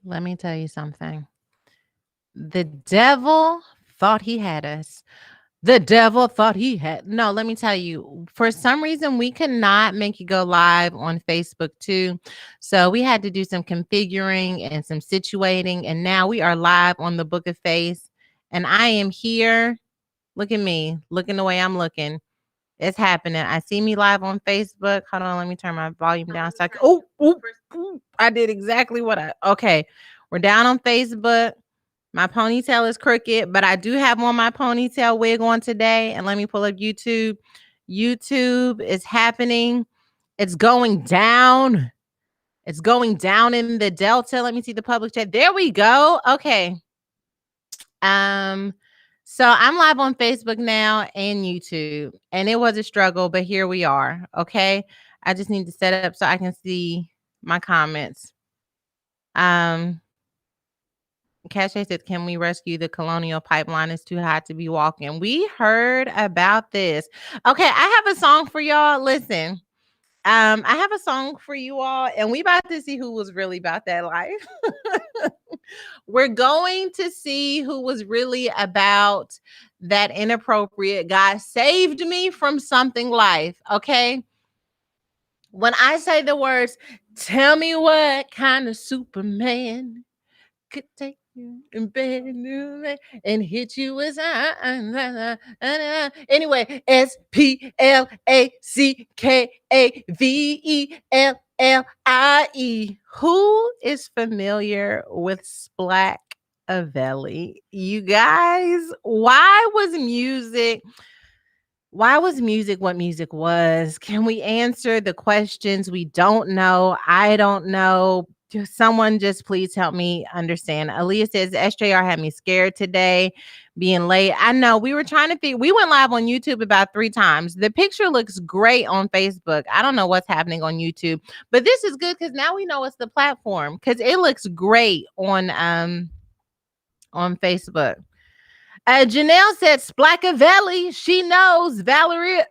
Let me tell you something. The devil thought he had us. The devil thought he had. No, let me tell you. For some reason, we could not make you go live on Facebook too. So we had to do some configuring and some situating. And now we are live on the Book of Face. And I am here. Look at me, looking the way I'm looking. It's happening. I see me live on Facebook. Hold on, let me turn my volume down. So I did exactly what okay. We're down on Facebook. My ponytail is crooked, but I do have on my ponytail wig on today. And let me pull up YouTube. YouTube is happening. It's going down. It's going down in the Delta. Let me see the public chat. There we go. Okay. Um, so I'm live on Facebook now and YouTube, and it was a struggle, but here we are. Okay. I just need to set up so I can see my comments. Cache said, "Can we rescue the Colonial Pipeline? It's too hot to be walking." We heard about this. Okay, I have a song for y'all. Listen, I have a song for you all, and we about to see who was really about that life. We're going to see who was really about that inappropriate. God saved me from something life. Okay. When I say the words, tell me what kind of Superman could take you in bed and hit you with anyway, SPLACKAVELLIE. Who is familiar with Splack-a-Velli? You guys, why was music what music was? Can we answer the questions we don't know? I don't know. Someone just please help me understand. Aaliyah says SJR had me scared today, being late. I know we were trying to figure. We went live on YouTube about 3 times. The picture looks great on Facebook. I don't know what's happening on YouTube, but this is good because now we know it's the platform because it looks great on Facebook. Janelle said Splack-a-Velli. She knows. Valerie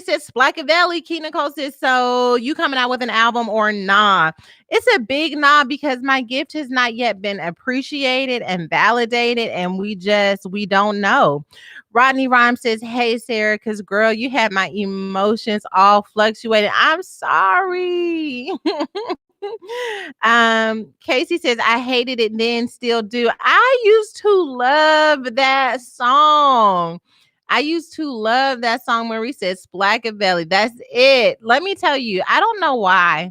said Splack-a-Velli. Keena Cole says, so you coming out with an album or nah? It's a big nah because my gift has not yet been appreciated and validated, and we don't know. Rodney Rhymes says, hey, Sarah, because girl, you had my emotions all fluctuating. I'm sorry. Casey says, I hated it then, still do. I used to love that song. I used to love that song. Marie says, Splack-a-Velli. That's it. Let me tell you, I don't know why.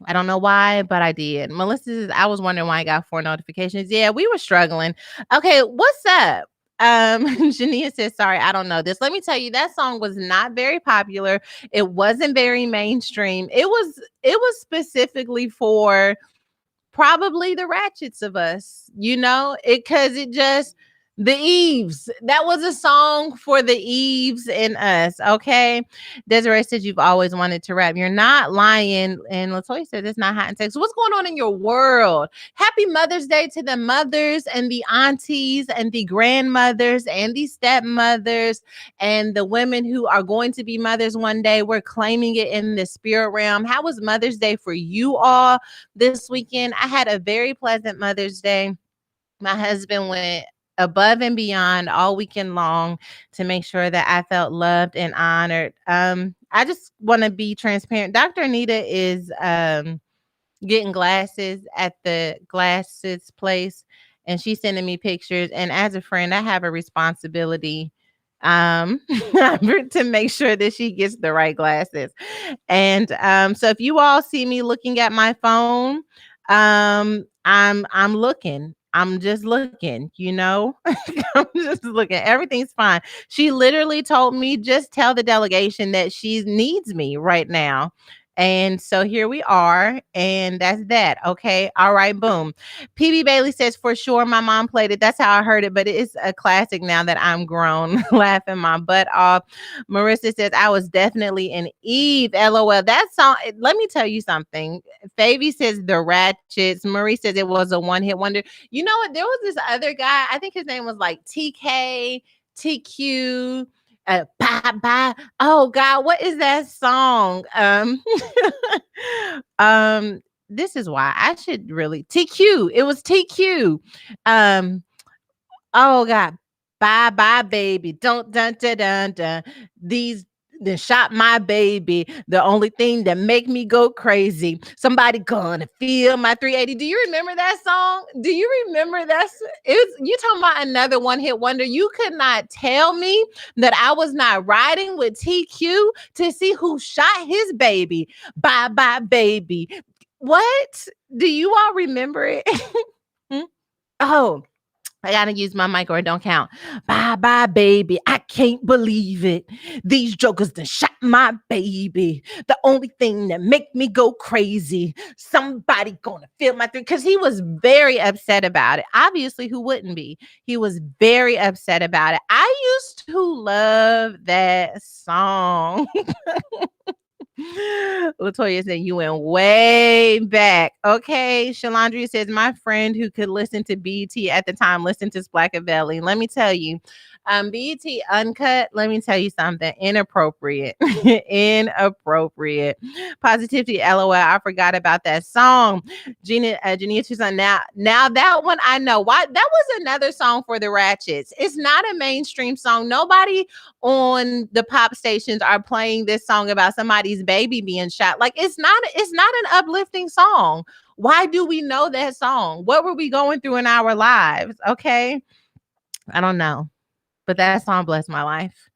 I don't know why, but I did. Melissa says, I was wondering why I got 4 notifications. Yeah, we were struggling. Okay, what's up? Jania says, sorry, I don't know this. Let me tell you, that song was not very popular. It wasn't very mainstream. It was specifically for probably the ratchets of us, because it just the Eves. That was a song for the Eves in us. Okay. Desiree says you've always wanted to rap. You're not lying. And Latoya said it's not hot in Texas. What's going on in your world? Happy Mother's Day to the mothers and the aunties and the grandmothers and the stepmothers and the women who are going to be mothers one day. We're claiming it in the spirit realm. How was Mother's Day for you all this weekend? I had a very pleasant Mother's Day. My husband went above and beyond all weekend long to make sure that I felt loved and honored. I just want to be transparent. Dr. Anita is getting glasses at the glasses place, and she's sending me pictures. And as a friend, I have a responsibility to make sure that she gets the right glasses. And so if you all see me looking at my phone, I'm looking. I'm just looking. I'm just looking. Everything's fine. She literally told me just tell the delegation that she needs me right now. And so here we are, and that's that. Okay. All right. Boom. PB Bailey says, for sure, my mom played it. That's how I heard it, but it's a classic now that I'm grown, laughing my butt off. Marissa says, I was definitely an Eve. LOL. That song, let me tell you something. Favy says, the Ratchets. Marie says, it was a one-hit wonder. You know what? There was this other guy. I think his name was like TK, TQ. Bye bye. Oh God, what is that song? um this is why I should really TQ. It was TQ. Um, oh God. Bye bye, baby. Don't dun dun dun dun. These then shot my baby. The only thing that make me go crazy. Somebody gonna feel my 380. Do you remember that song? Do you remember that? It was you talking about another one hit wonder. You could not tell me that I was not riding with TQ to see who shot his baby. Bye bye, baby. What? Do you all remember it? Hmm? Oh, I gotta use my mic or it don't count. Bye bye, baby. I can't believe it. These jokers done shot my baby. The only thing that make me go crazy. Somebody gonna feel my thing. Because he was very upset about it. Obviously, who wouldn't be? He was very upset about it. I used to love that song. Latoya said you went way back. Okay. Shalandria says my friend who could listen to BT at the time listened to Splackavelli. Let me tell you, BT Uncut, let me tell you something. Inappropriate. Inappropriate. Positivity, LOL. I forgot about that song. Genia Tucson. Now that one I know. Why that was another song for the Ratchets. It's not a mainstream song. Nobody on the pop stations are playing this song about somebody's baby being shot. Like it's not an uplifting song. Why do we know that song? What were we going through in our lives? Okay. I don't know. But that song blessed my life.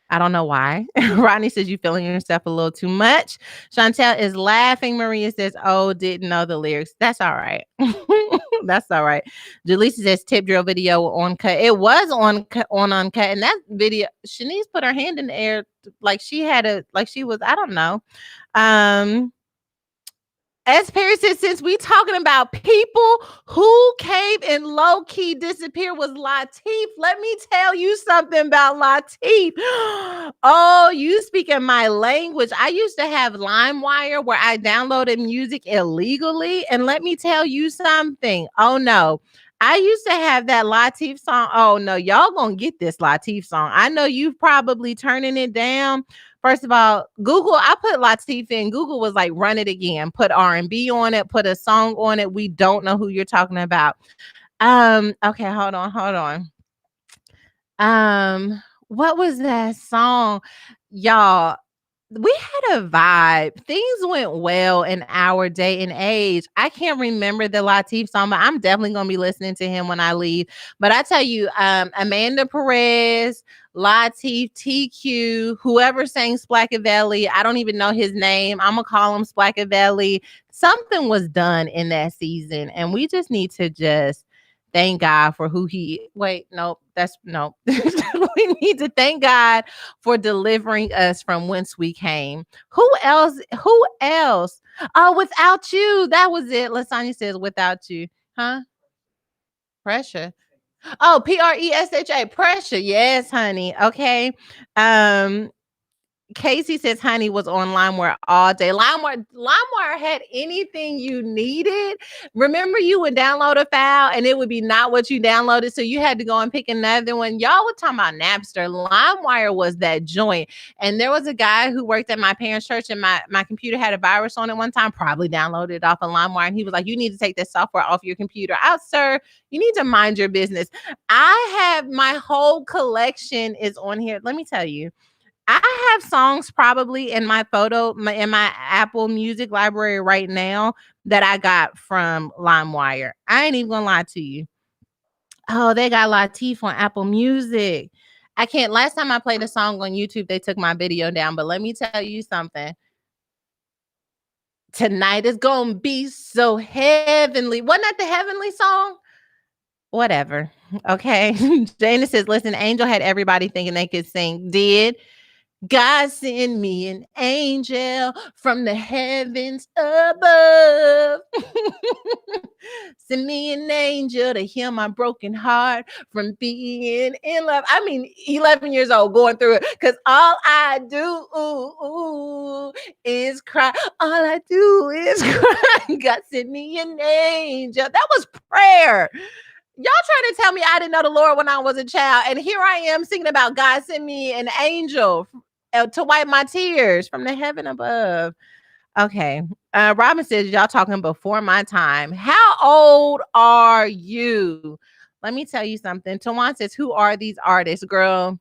I don't know why. Rodney says you feeling yourself a little too much. Chantel is laughing. Maria says, "Oh, didn't know the lyrics." That's all right. That's all right. Jaleesa says tip drill video on cut. It was on uncut, and that video, Shanice put her hand in the air like she had like she was. I don't know. As Perry said, since we talking about people who came and low key disappeared was Latif. Let me tell you something about Latif. Oh, you speaking my language. I used to have LimeWire where I downloaded music illegally. And let me tell you something. Oh no. I used to have that Latif song. Oh no, y'all gonna get this Latif song. I know you've probably turning it down. First of all, Google, I put Latif in. Google was like, run it again. Put R&B on it. Put a song on it. We don't know who you're talking about. Okay, hold on. What was that song? Y'all, we had a vibe. Things went well in our day and age. I can't remember the Latif song, but I'm definitely gonna be listening to him when I leave. But I tell you, Amanda Perez, Latif, TQ, whoever sang Splackavelli, I don't even know his name. I'm gonna call him Splackavelli. Something was done in that season, and we just need to just thank God for who he. Wait, no, that's no. We need to thank God for delivering us from whence we came. Who else? Who else? Oh, without you. That was it. Lasagna says without you. Huh? Pressure. Oh, Presha. Pressure. Yes, honey. Okay. Um, Casey says honey was on LimeWire all day. LimeWire had anything you needed. Remember, you would download a file and it would be not what you downloaded, so you had to go and pick another one. Y'all were talking about Napster. LimeWire was that joint. And there was a guy who worked at my parents' church, and my computer had a virus on it one time. Probably downloaded it off of LimeWire, and he was like, "You need to take this software off your computer." Out, sir. You need to mind your business. I have my whole collection is on here. Let me tell you. I have songs probably in my in my Apple Music library right now that I got from LimeWire. I ain't even gonna lie to you. Oh, they got Latif on Apple Music. I can't. Last time I played a song on YouTube, they took my video down. But let me tell you something. Tonight is gonna be so heavenly. Wasn't that the heavenly song? Whatever. Okay. Jana says, listen, Angel had everybody thinking they could sing. Did. God send me an angel from the heavens above. Send me an angel to heal my broken heart from being in love. I mean, 11 years old going through it because all I do is cry. All I do is cry. God send me an angel. That was prayer. Y'all trying to tell me I didn't know the Lord when I was a child. And here I am singing about God send me an angel to wipe my tears from the heaven above. Okay. Robin says, y'all talking before my time. How old are you? Let me tell you something. Tawan says, who are these artists, girl?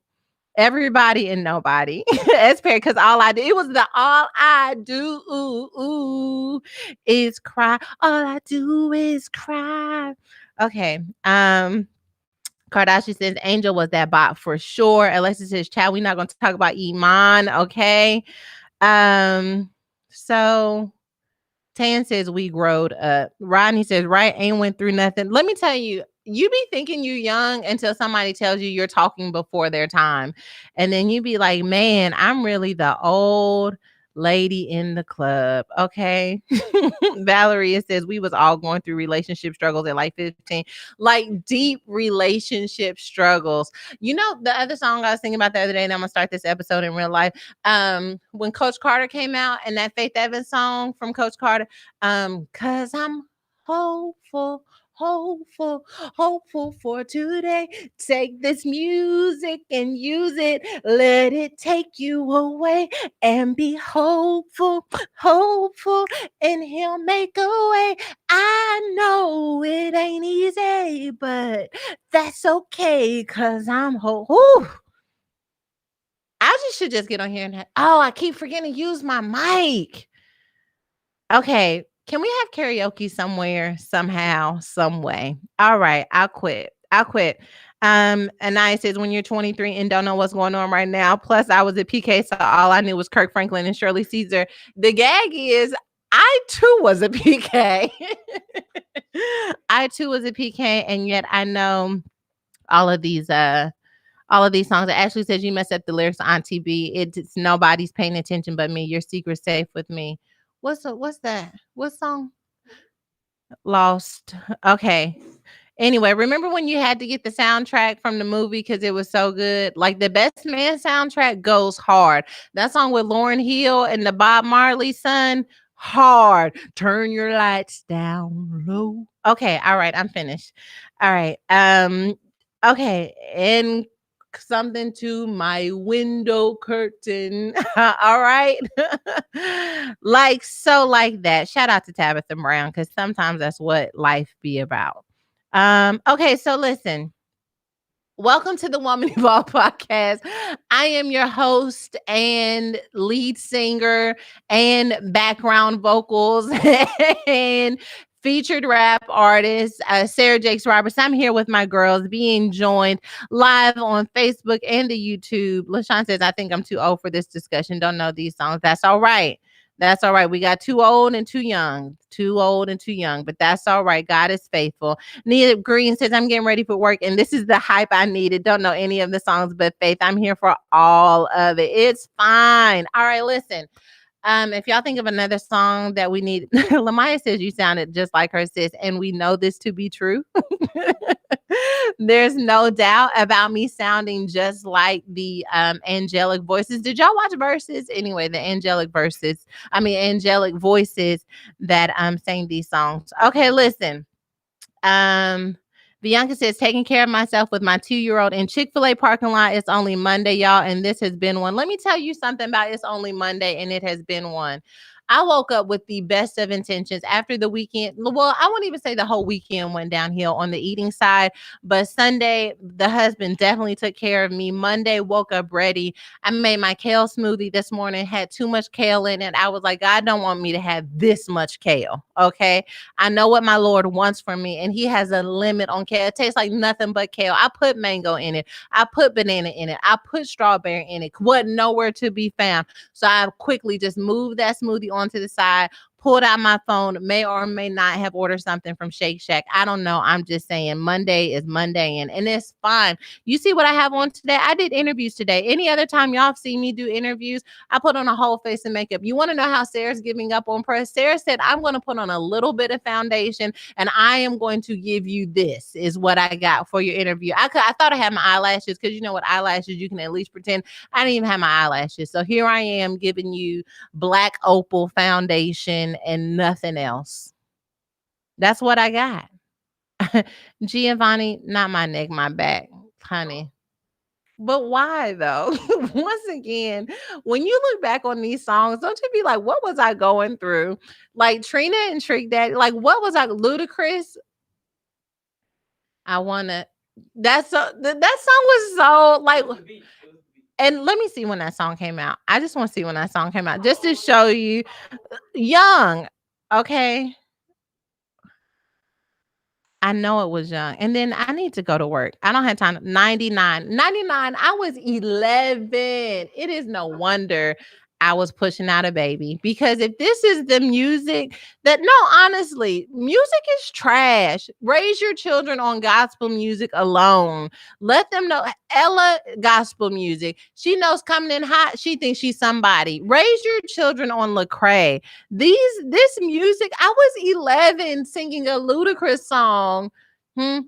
Everybody and nobody. It's fair because all I do, it was the all I do is cry. All I do is cry. Okay. Kardashian says Angel was that bot for sure. Alexis says, Chad, we're not gonna talk about Iman, okay? Um, so Tan says we growed up. Rodney says, right, ain't went through nothing. Let me tell you, you be thinking you young until somebody tells you you're talking before their time. And then you be like, man, I'm really the old lady in the club. Okay. Valeria says we was all going through relationship struggles at like 15, like deep relationship struggles. You know, the other song I was thinking about the other day, and I'm gonna start this episode in real life. When Coach Carter came out and that Faith Evans song from Coach Carter, cause I'm hopeful, hopeful, hopeful for today. Take this music and use it. Let it take you away and be hopeful, hopeful, and he'll make a way. I know it ain't easy, but that's okay, cause I'm hopeful. I should just get on here and I keep forgetting to use my mic. Okay, can we have karaoke somewhere, somehow, some way? All right, I'll quit. I'll quit. Anaya says when you're 23 and don't know what's going on right now. Plus, I was at PK, so all I knew was Kirk Franklin and Shirley Caesar. The gag is I too was a PK. I too was a PK, and yet I know all of these songs. Ashley says you messed up the lyrics on TB. It's nobody's paying attention but me. Your secret's safe with me. What's that? What song? Lost. Okay. Anyway, remember when you had to get the soundtrack from the movie because it was so good? Like the Best Man soundtrack goes hard. That song with Lauryn Hill and the Bob Marley son, hard. Turn your lights down low. Okay, all right, I'm finished. All right. Okay, and something to my window curtain. All right. Like that. Shout out to Tabitha Brown because sometimes that's what life be about. Okay, so listen. Welcome to the Woman Evolve podcast. I am your host and lead singer and background vocals and featured rap artist, Sarah Jakes Roberts. I'm here with my girls being joined live on Facebook and the YouTube. LaShawn says, I think I'm too old for this discussion. Don't know these songs. That's all right. That's all right. We got too old and too young, but that's all right. God is faithful. Nia Green says, I'm getting ready for work, and this is the hype I needed. Don't know any of the songs, but Faith, I'm here for all of it. It's fine. All right, listen. If y'all think of another song that we need, Lamaya says you sounded just like her sis, and we know this to be true. There's no doubt about me sounding just like the angelic voices. Did y'all watch Verses? Anyway, the angelic voices that sang these songs. Okay, listen. Bianca says, taking care of myself with my 2-year-old in Chick-fil-A parking lot. It's only Monday, y'all, and this has been one. Let me tell you something about it's only Monday, and it has been one. I woke up with the best of intentions after the weekend. Well, I won't even say the whole weekend went downhill on the eating side, but Sunday, the husband definitely took care of me. Monday, woke up ready. I made my kale smoothie this morning, had too much kale in it. I was like, God don't want me to have this much kale, okay? I know what my Lord wants from me, and he has a limit on kale. It tastes like nothing but kale. I put mango in it. I put banana in it. I put strawberry in it. Wasn't nowhere to be found. So I quickly just moved that smoothie onto the side, pulled out my phone, may or may not have ordered something from Shake Shack. I don't know. I'm just saying Monday is Monday, and it's fine. You see what I have on today? I did interviews today. Any other time y'all see me do interviews, I put on a whole face of makeup. You want to know how Sarah's giving up on press? Sarah said, I'm going to put on a little bit of foundation, and I am going to give you this is what I got for your interview. I thought I had my eyelashes because you know what, eyelashes, you can at least pretend. I didn't even have my eyelashes. So here I am giving you black opal foundation and nothing else. That's what I got. Giovanni, not my neck, my back, honey. But why though? Once again, when you look back on these songs, don't you be like, what was I going through? Like Trina and Trick Daddy, like what was I ludicrous? I wanna that song was so like, and let me see when that song came out. I just want to see when that song came out just to show you young. Okay. I know it was young. And then I need to go to work. I don't have time. 99. 99. I was 11. It is no wonder I was pushing out a baby because if this is the music that, no, honestly, music is trash. Raise your children on gospel music alone. Let them know Ella gospel music. She knows coming in hot. She thinks she's somebody. Raise your children on Lecrae. This music, I was 11 singing a ludicrous song. Hmm.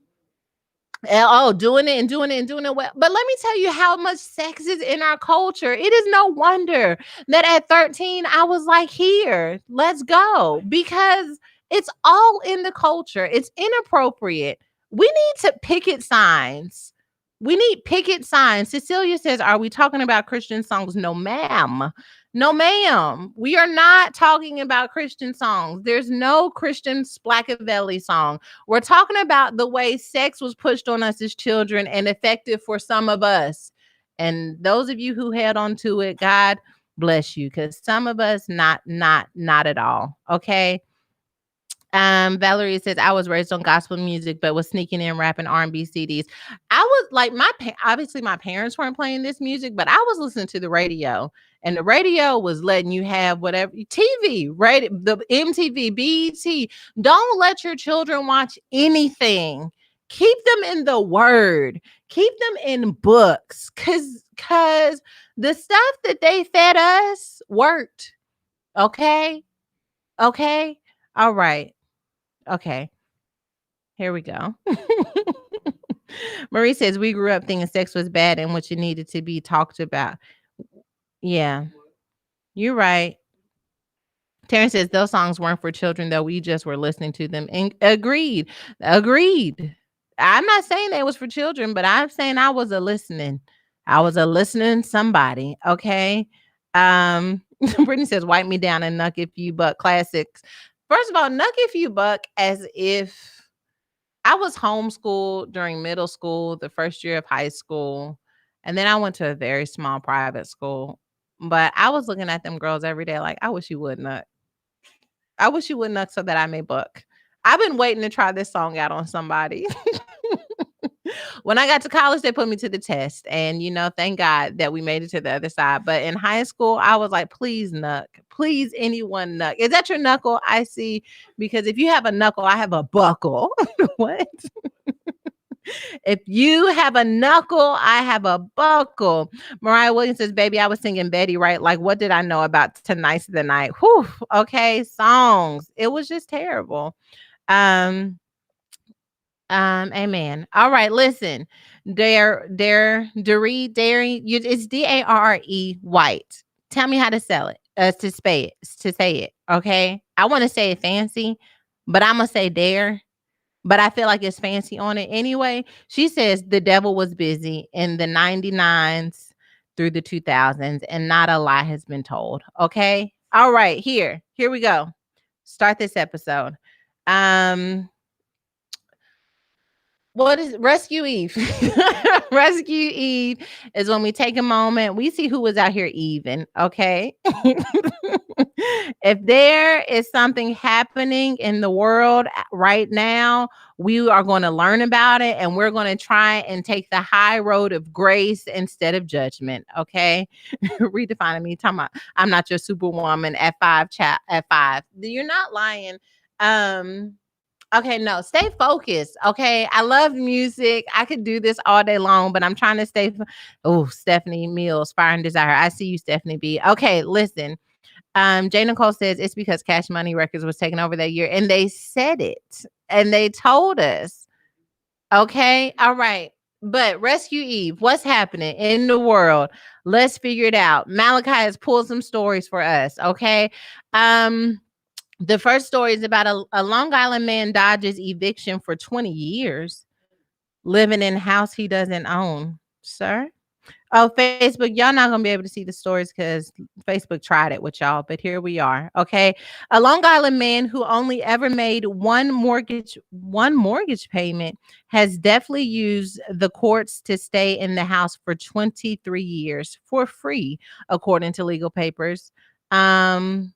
Oh, doing it and doing it and doing it well. But let me tell you how much sex is in our culture. It is no wonder that at 13 I was like, here, let's go. Because it's all in the culture. It's inappropriate. We need to picket signs. We need picket signs. Cecilia says, are we talking about Christian songs? No, ma'am. No, ma'am. We are not talking about Christian songs. There's no Christian Splackavelli song. We're talking about the way sex was pushed on us as children and effective for some of us. And those of you who held on to it, God bless you, because some of us not at all. Okay. Valerie says, I was raised on gospel music, but was sneaking in rapping R&B CDs. I was like, obviously my parents weren't playing this music, but I was listening to the radio, and the radio was letting you have whatever TV, right? The MTV, BET. Don't let your children watch anything. Keep them in the word. Keep them in books, cause the stuff that they fed us worked. Okay. Okay. All right. Okay, here we go. Marie says, we grew up thinking sex was bad and what you needed to be talked about. Yeah, you're right. Terrence says those songs weren't for children, though. We just were listening to them. And agreed. Agreed. I'm not saying that it was for children, but I'm saying I was a listening. I was a listening somebody. Okay. Brittany says, wipe me down and Nuck If You Buck classics. First of all, Nuck If You Buck as if I was homeschooled during middle school, the first year of high school, and then I went to a very small private school. But I was looking at them girls every day like, I wish you would nut. I wish you would nut so that I may buck. I've been waiting to try this song out on somebody. When I got to college, they put me to the test. And, thank God that we made it to the other side. But in high school, I was like, please, Nuck. Please, anyone, Nuck. Is that your knuckle? I see. Because if you have a knuckle, I have a buckle. What? If you have a knuckle, I have a buckle. Mariah Williams says, baby, I was singing Betty, right? Like, what did I know about Tonight's the Night? Whew. Okay, songs. It was just terrible. Amen. All right, listen. It's Dare White. Tell me how to sell it. To say it. Okay. I want to say it fancy, but I'm gonna say dare. But I feel like it's fancy on it anyway. She says the devil was busy in the 99s through the 2000s, and not a lie has been told. Okay. All right. Here we go. Start this episode. What is Rescue Eve? Rescue Eve is when we take a moment, we see who was out here even, okay? If there is something happening in the world right now, we are going to learn about it, and we're going to try and take the high road of grace instead of judgment, okay? Redefining me, talking about I'm not your superwoman at 5 at 5. You're not lying. Okay, no, stay focused. Okay, I love music. I could do this all day long, but I'm trying to stay. Oh, Stephanie Mills, Fire and Desire. I see you, Stephanie B. Okay, listen. Jay Nicole says it's because Cash Money Records was taken over that year, and they said it, and they told us. Okay, all right. But Rescue Eve, what's happening in the world? Let's figure it out. Malachi has pulled some stories for us. Okay. The first story is about a Long Island man dodges eviction for 20 years, living in a house he doesn't own. Sir? Oh, Facebook, y'all not gonna be able to see the stories because Facebook tried it with y'all, but here we are. Okay. A Long Island man who only ever made one mortgage payment has definitely used the courts to stay in the house for 23 years for free, according to legal papers. Um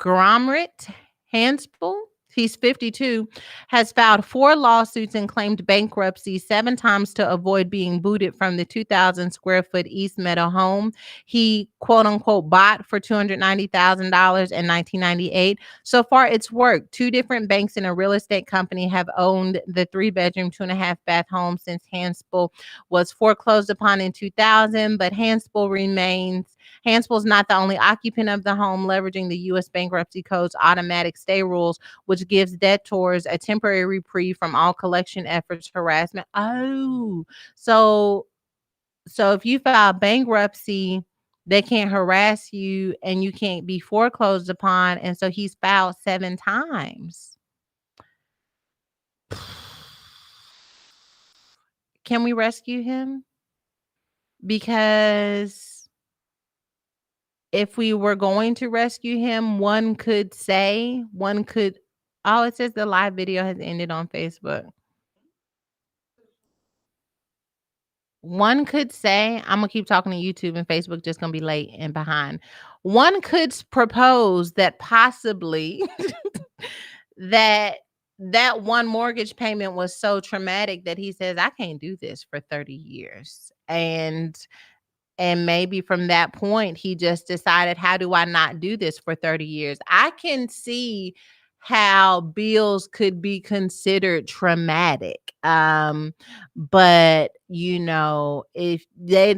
Gromrit Hanspool, he's 52, has filed 4 lawsuits and claimed bankruptcy 7 times to avoid being booted from the 2,000 square foot East Meadow home he quote unquote bought for $290,000 in 1998. So far, it's worked. 2 different banks and a real estate company have owned the 3 bedroom, 2.5 bath home since Hanspool was foreclosed upon in 2000, but Hanspool's not the only occupant of the home, leveraging the U.S. Bankruptcy Code's automatic stay rules, which gives debtors a temporary reprieve from all collection efforts, harassment. Oh, so if you file bankruptcy, they can't harass you and you can't be foreclosed upon. And so he's filed 7 times. Can we rescue him? Because if we were going to rescue him, oh, it says the live video has ended on Facebook. One could say, I'm gonna keep talking to YouTube and Facebook just gonna be late and behind. One could propose that possibly that one mortgage payment was so traumatic that he says, I can't do this for 30 years. And maybe from that point, he just decided, how do I not do this for 30 years? I can see how bills could be considered traumatic. But if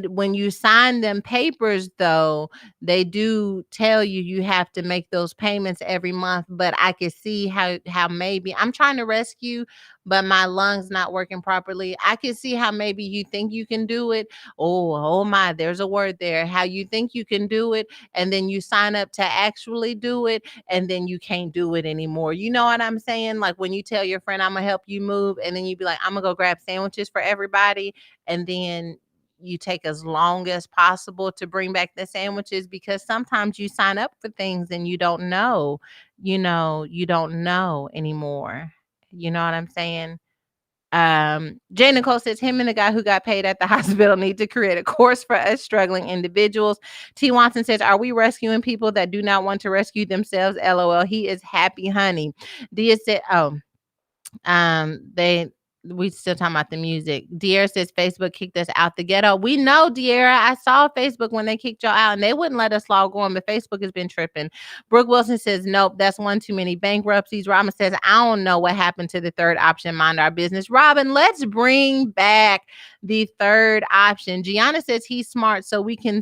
when you sign them papers, though, they do tell you have to make those payments every month. But I can see how maybe I'm trying to rescue, but my lungs not working properly. I can see how maybe you think you can do it. Oh my, there's a word there. How you think you can do it, and then you sign up to actually do it, and then you can't do it anymore. You know what I'm saying? Like when you tell your friend, I'm gonna help you move, and then you be like, I'm gonna go grab sandwiches for everybody, and then you take as long as possible to bring back the sandwiches because sometimes you sign up for things and you don't know anymore. You know what I'm saying? Jay Nicole says him and the guy who got paid at the hospital need to create a course for us struggling individuals. T. Watson says, are we rescuing people that do not want to rescue themselves? LOL. He is happy, honey. Dia said, they we still talking about the music. De'Ara says Facebook kicked us out the ghetto. We know, De'Ara. I saw Facebook when they kicked y'all out and they wouldn't let us log on, but Facebook has been tripping. Brooke Wilson says, nope, that's one too many bankruptcies. Robin says, I don't know what happened to the third option, mind our business. Robin, let's bring back the third option. Gianna says he's smart, so he can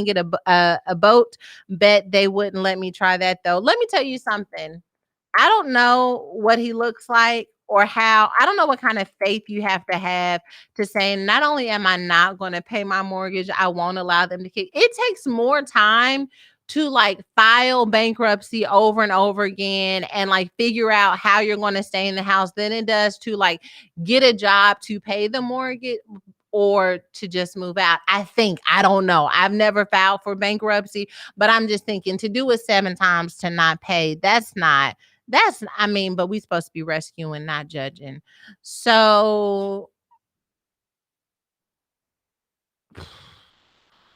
get a boat. Bet they wouldn't let me try that though. Let me tell you something. I don't know what he looks like or how. I don't know what kind of faith you have to say, not only am I not going to pay my mortgage, I won't allow them to kick. It takes more time to like file bankruptcy over and over again and like figure out how you're going to stay in the house than it does to like get a job to pay the mortgage or to just move out. I don't know. I've never filed for bankruptcy, but I'm just thinking to do it 7 times to not pay, but we supposed to be rescuing, not judging. So,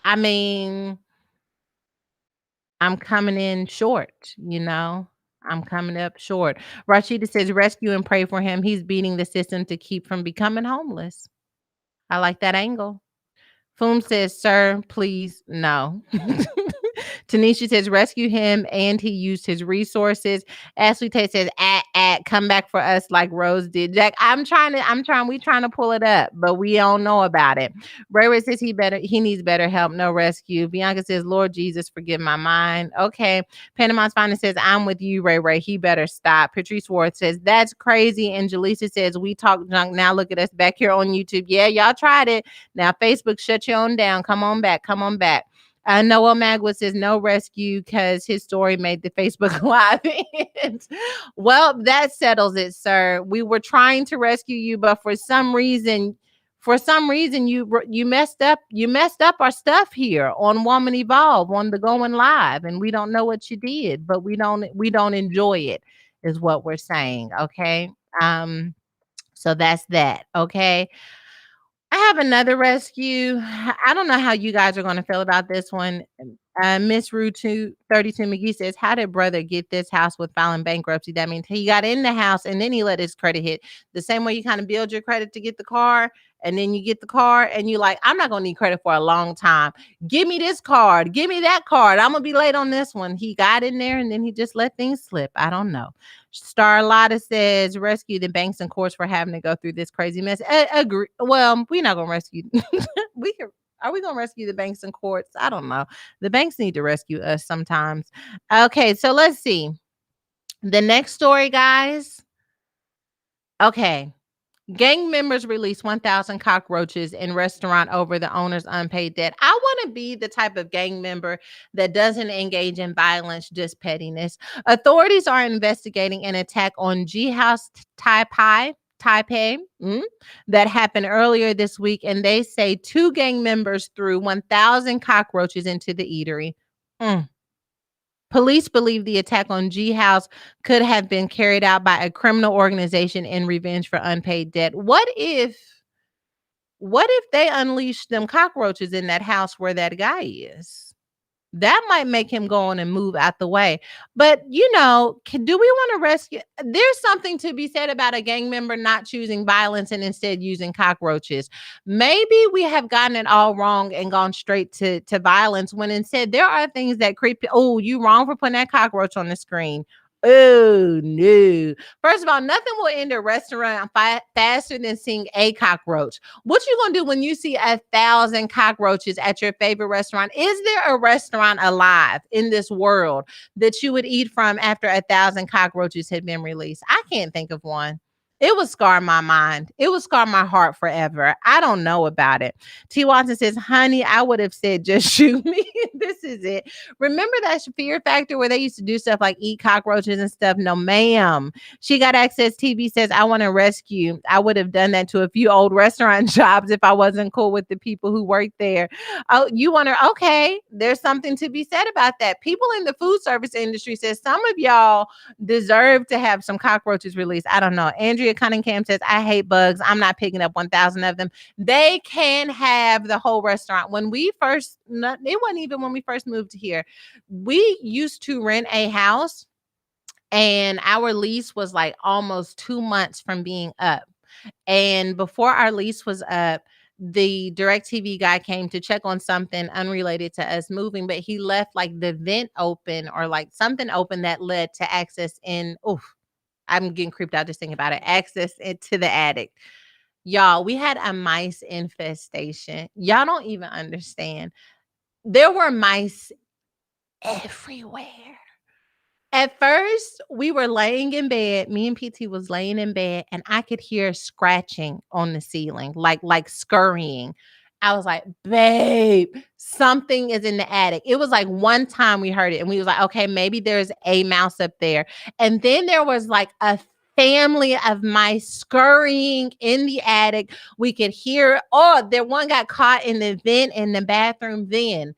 I mean, I'm coming in short. I'm coming up short. Rashida says, rescue and pray for him. He's beating the system to keep from becoming homeless. I like that angle. Foom says, sir, please, no. Tanisha says, rescue him and he used his resources. Ashley Tate says, come back for us like Rose did. Jack, we trying to pull it up, but we don't know about it. Ray Ray says he needs better help, no rescue. Bianca says, Lord Jesus, forgive my mind. Okay. Panama's Finest says, I'm with you, Ray Ray. He better stop. Patrice Ward says, that's crazy. And Jaleesa says, we talk junk. Now look at us back here on YouTube. Yeah, y'all tried it. Now Facebook, shut you on down. Come on back. Noah Magwood says no rescue because his story made the Facebook Live end. Well, that settles it, sir. We were trying to rescue you, but for some reason For some reason, you messed up our stuff here on Woman Evolve, on the Going Live, and we don't know what you did, but we don't enjoy it, is what we're saying. Okay. So that's that. Okay. I have another rescue. I don't know how you guys are going to feel about this one. Miss Rue 232 McGee says, how did brother get this house with filing bankruptcy? That means he got in the house and then he let his credit hit. The same way you kind of build your credit to get the car, and then you get the car and you like, I'm not going to need credit for a long time. Give me this card. Give me that card. I'm going to be late on this one. He got in there and then he just let things slip. I don't know. Star Lotta says, rescue the banks and courts for having to go through this crazy mess. Agree. Well, we're not gonna rescue. we can. Are we gonna rescue the banks and courts? I don't know. The banks need to rescue us sometimes. Okay, so let's see the next story, guys. Okay. Gang members release 1,000 cockroaches in restaurant over the owner's unpaid debt. I want to be the type of gang member that doesn't engage in violence, just pettiness. Authorities are investigating an attack on G House Taipei, that happened earlier this week, and they say 2 gang members threw 1,000 cockroaches into the eatery. Police believe the attack on G House could have been carried out by a criminal organization in revenge for unpaid debt. What if they unleashed them cockroaches in that house where that guy is? That might make him go on and move out the way. But, do we want to rescue? There's something to be said about a gang member not choosing violence and instead using cockroaches. Maybe we have gotten it all wrong and gone straight to violence when instead there are things that creep. Oh, you wrong for putting that cockroach on the screen. Oh, no. First of all, nothing will end a restaurant faster than seeing a cockroach. What you gonna do when you see 1,000 cockroaches at your favorite restaurant? Is there a restaurant alive in this world that you would eat from after 1,000 cockroaches had been released? I can't think of one. It would scar my mind. It would scar my heart forever. I don't know about it. T. Watson says, honey, I would have said, just shoot me. This is it. Remember that Fear Factor where they used to do stuff like eat cockroaches and stuff? No, ma'am. She Got Access TV says, I want to rescue. I would have done that to a few old restaurant jobs if I wasn't cool with the people who worked there. Oh, you want to? Okay. There's something to be said about that. People in the food service industry says some of y'all deserve to have some cockroaches released. I don't know. Andrea Cunningham says, I hate bugs. I'm not picking up 1,000 of them. They can have the whole restaurant. It wasn't even when we first moved here. We used to rent a house and our lease was like almost 2 months from being up. And before our lease was up, the DirecTV guy came to check on something unrelated to us moving, but he left like the vent open or like something open that led to access in. Oof, I'm getting creeped out just thinking about it. Access into the attic. Y'all, we had a mice infestation. Y'all don't even understand. There were mice everywhere. At first, we were laying in bed. Me and PT was laying in bed, and I could hear scratching on the ceiling, like scurrying. I was like, babe, something is in the attic. It was like one time we heard it, and we was like, okay, maybe there's a mouse up there. And then there was like a family of mice scurrying in the attic. We could hear, there one got caught in the vent in the bathroom then.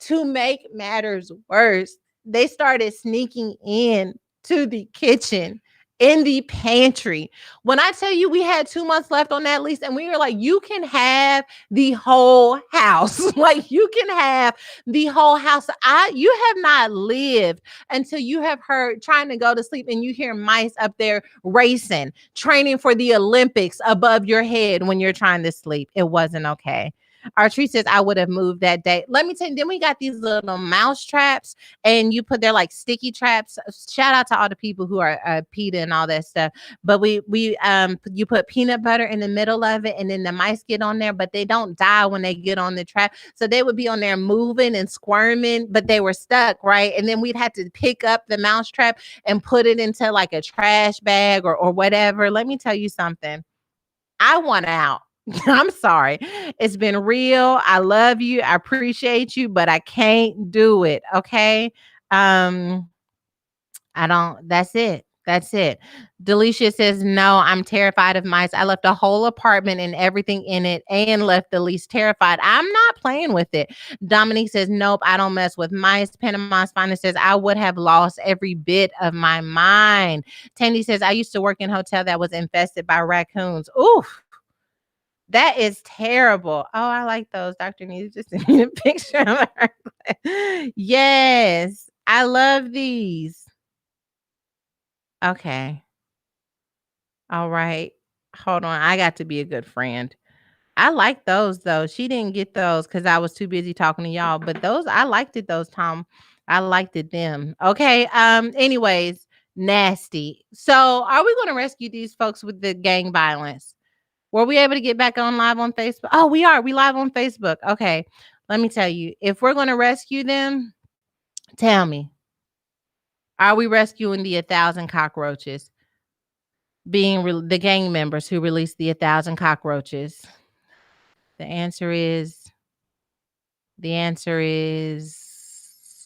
To make matters worse, they started sneaking in to the kitchen, in the pantry. When I tell you we had 2 months left on that lease, and we were like, you can have the whole house. Like, you can have the whole house. You have not lived until you have heard trying to go to sleep and you hear mice up there racing, training for the Olympics above your head when you're trying to sleep. It wasn't okay. Artree says, I would have moved that day. Let me tell you, then we got these little mouse traps, and you put their like sticky traps. Shout out to all the people who are PETA and all that stuff. But you put peanut butter in the middle of it, and then the mice get on there, but they don't die when they get on the trap. So they would be on there moving and squirming, but they were stuck, right? And then we'd have to pick up the mouse trap and put it into like a trash bag or whatever. Let me tell you something. I want out. I'm sorry. It's been real. I love you. I appreciate you, but I can't do it. Okay. I don't, that's it. That's it. Delicia says, no, I'm terrified of mice. I left a whole apartment and everything in it and left the least terrified. I'm not playing with it. Dominique says, nope, I don't mess with mice. Panama's Finest says, I would have lost every bit of my mind. Tandy says, I used to work in a hotel that was infested by raccoons. Oof. That is terrible. Oh, I like those. Dr. Nita just sent me a picture of her. Yes, I love these. Okay. All right. Hold on. I got to be a good friend. I like those though. She didn't get those because I was too busy talking to y'all. But those I liked it those, Tom. I liked it them. Okay. Anyways, nasty. So are we going to rescue these folks with the gang violence? Were we able to get back on live on Facebook? Oh, we are. We live on Facebook. Okay. Let me tell you, if we're going to rescue them, tell me, are we rescuing the 1,000 cockroaches? Being the gang members who released the 1,000 cockroaches? The answer is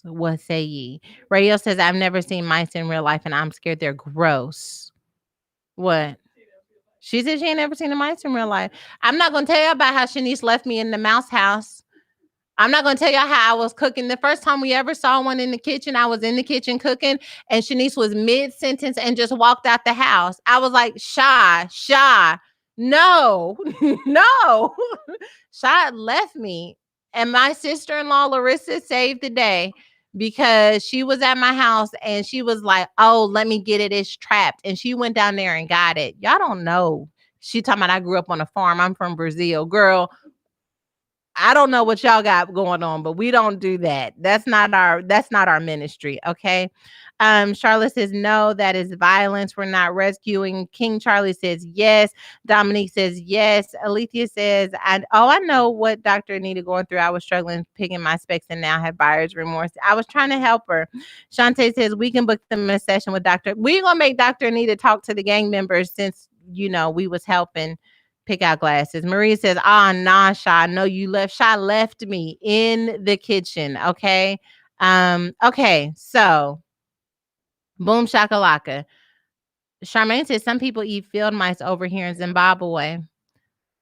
what say ye? Radio says, I've never seen mice in real life and I'm scared they're gross. What? She said she ain't never seen a mice in real life. I'm not gonna tell you about how Shanice left me in the mouse house. I'm not going to tell y'all how I was cooking. The first time we ever saw one in the kitchen, I was in the kitchen cooking, and Shanice was mid-sentence and just walked out the house. I was like, Shy, no, no. Shy left me. And my sister-in-law, Larissa, saved the day because she was at my house and she was like, oh, let me get it. It's trapped. And she went down there and got it. Y'all don't know. She talking about I grew up on a farm. I'm from Brazil. Girl, I don't know what y'all got going on, but we don't do that. That's not our ministry. Okay. Charlotte says, no, that is violence. We're not rescuing. King Charlie says yes. Dominique says yes. Alethea says, I know what Dr. Anita going through. I was struggling picking my specs and now have buyer's remorse. I was trying to help her. Shantae says, we can book them a session with Dr. We're gonna make Dr. Anita talk to the gang members since we was helping pick out glasses. Maria says, nah, Shy. No, you left. Shy left me in the kitchen. Okay. Okay. So boom shakalaka. Charmaine says some people eat field mice over here in Zimbabwe.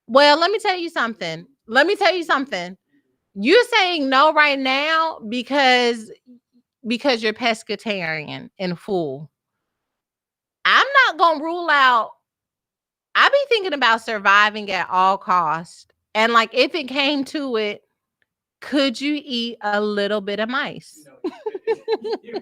Well, let me tell you something. You're saying no right now because you're pescatarian and full. I'm not gonna rule out. I be thinking about surviving at all costs. And like if it came to it, could you eat a little bit of mice? No.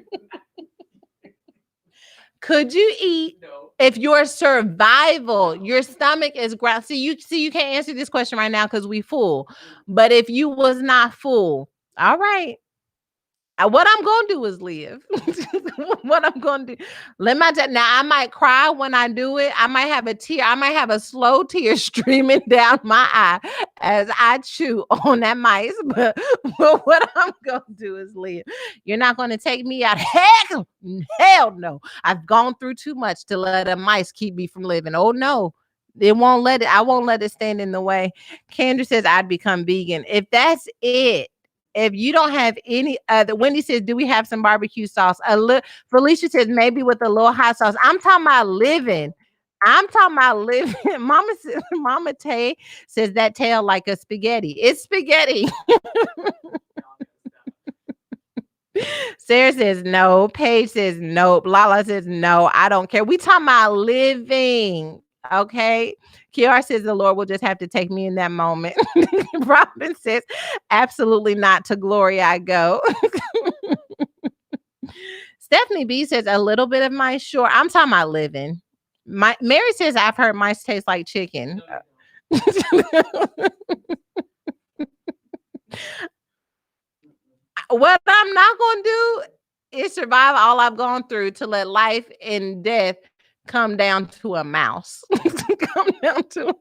Could you eat if your survival, your stomach is ground? See, you can't answer this question right now because we full. But if you was not full, all right. What I'm gonna do is live. What I'm gonna do. Now I might cry when I do it. I might have a tear. I might have a slow tear streaming down my eye as I chew on that mice. But what I'm gonna do is live. You're not gonna take me out. Hell no. I've gone through too much to let a mice keep me from living. Oh no. I won't let it stand in the way. Kendra says I'd become vegan. If that's it. If you don't have any other, Wendy says, do we have some barbecue sauce? Felicia says, maybe with a little hot sauce. I'm talking about living. Mama Tay says that tail like a spaghetti. It's spaghetti. Sarah says no. Paige says nope. Lala says no. I don't care. We talking about living. Okay. Kiara says the Lord will just have to take me in that moment. Robin says, absolutely not. To glory I go. Stephanie B says a little bit of mice. Sure. I'm talking about living. Mary says I've heard mice taste like chicken. What I'm not going to do is survive all I've gone through to let life and death come down to a mouse. Come down to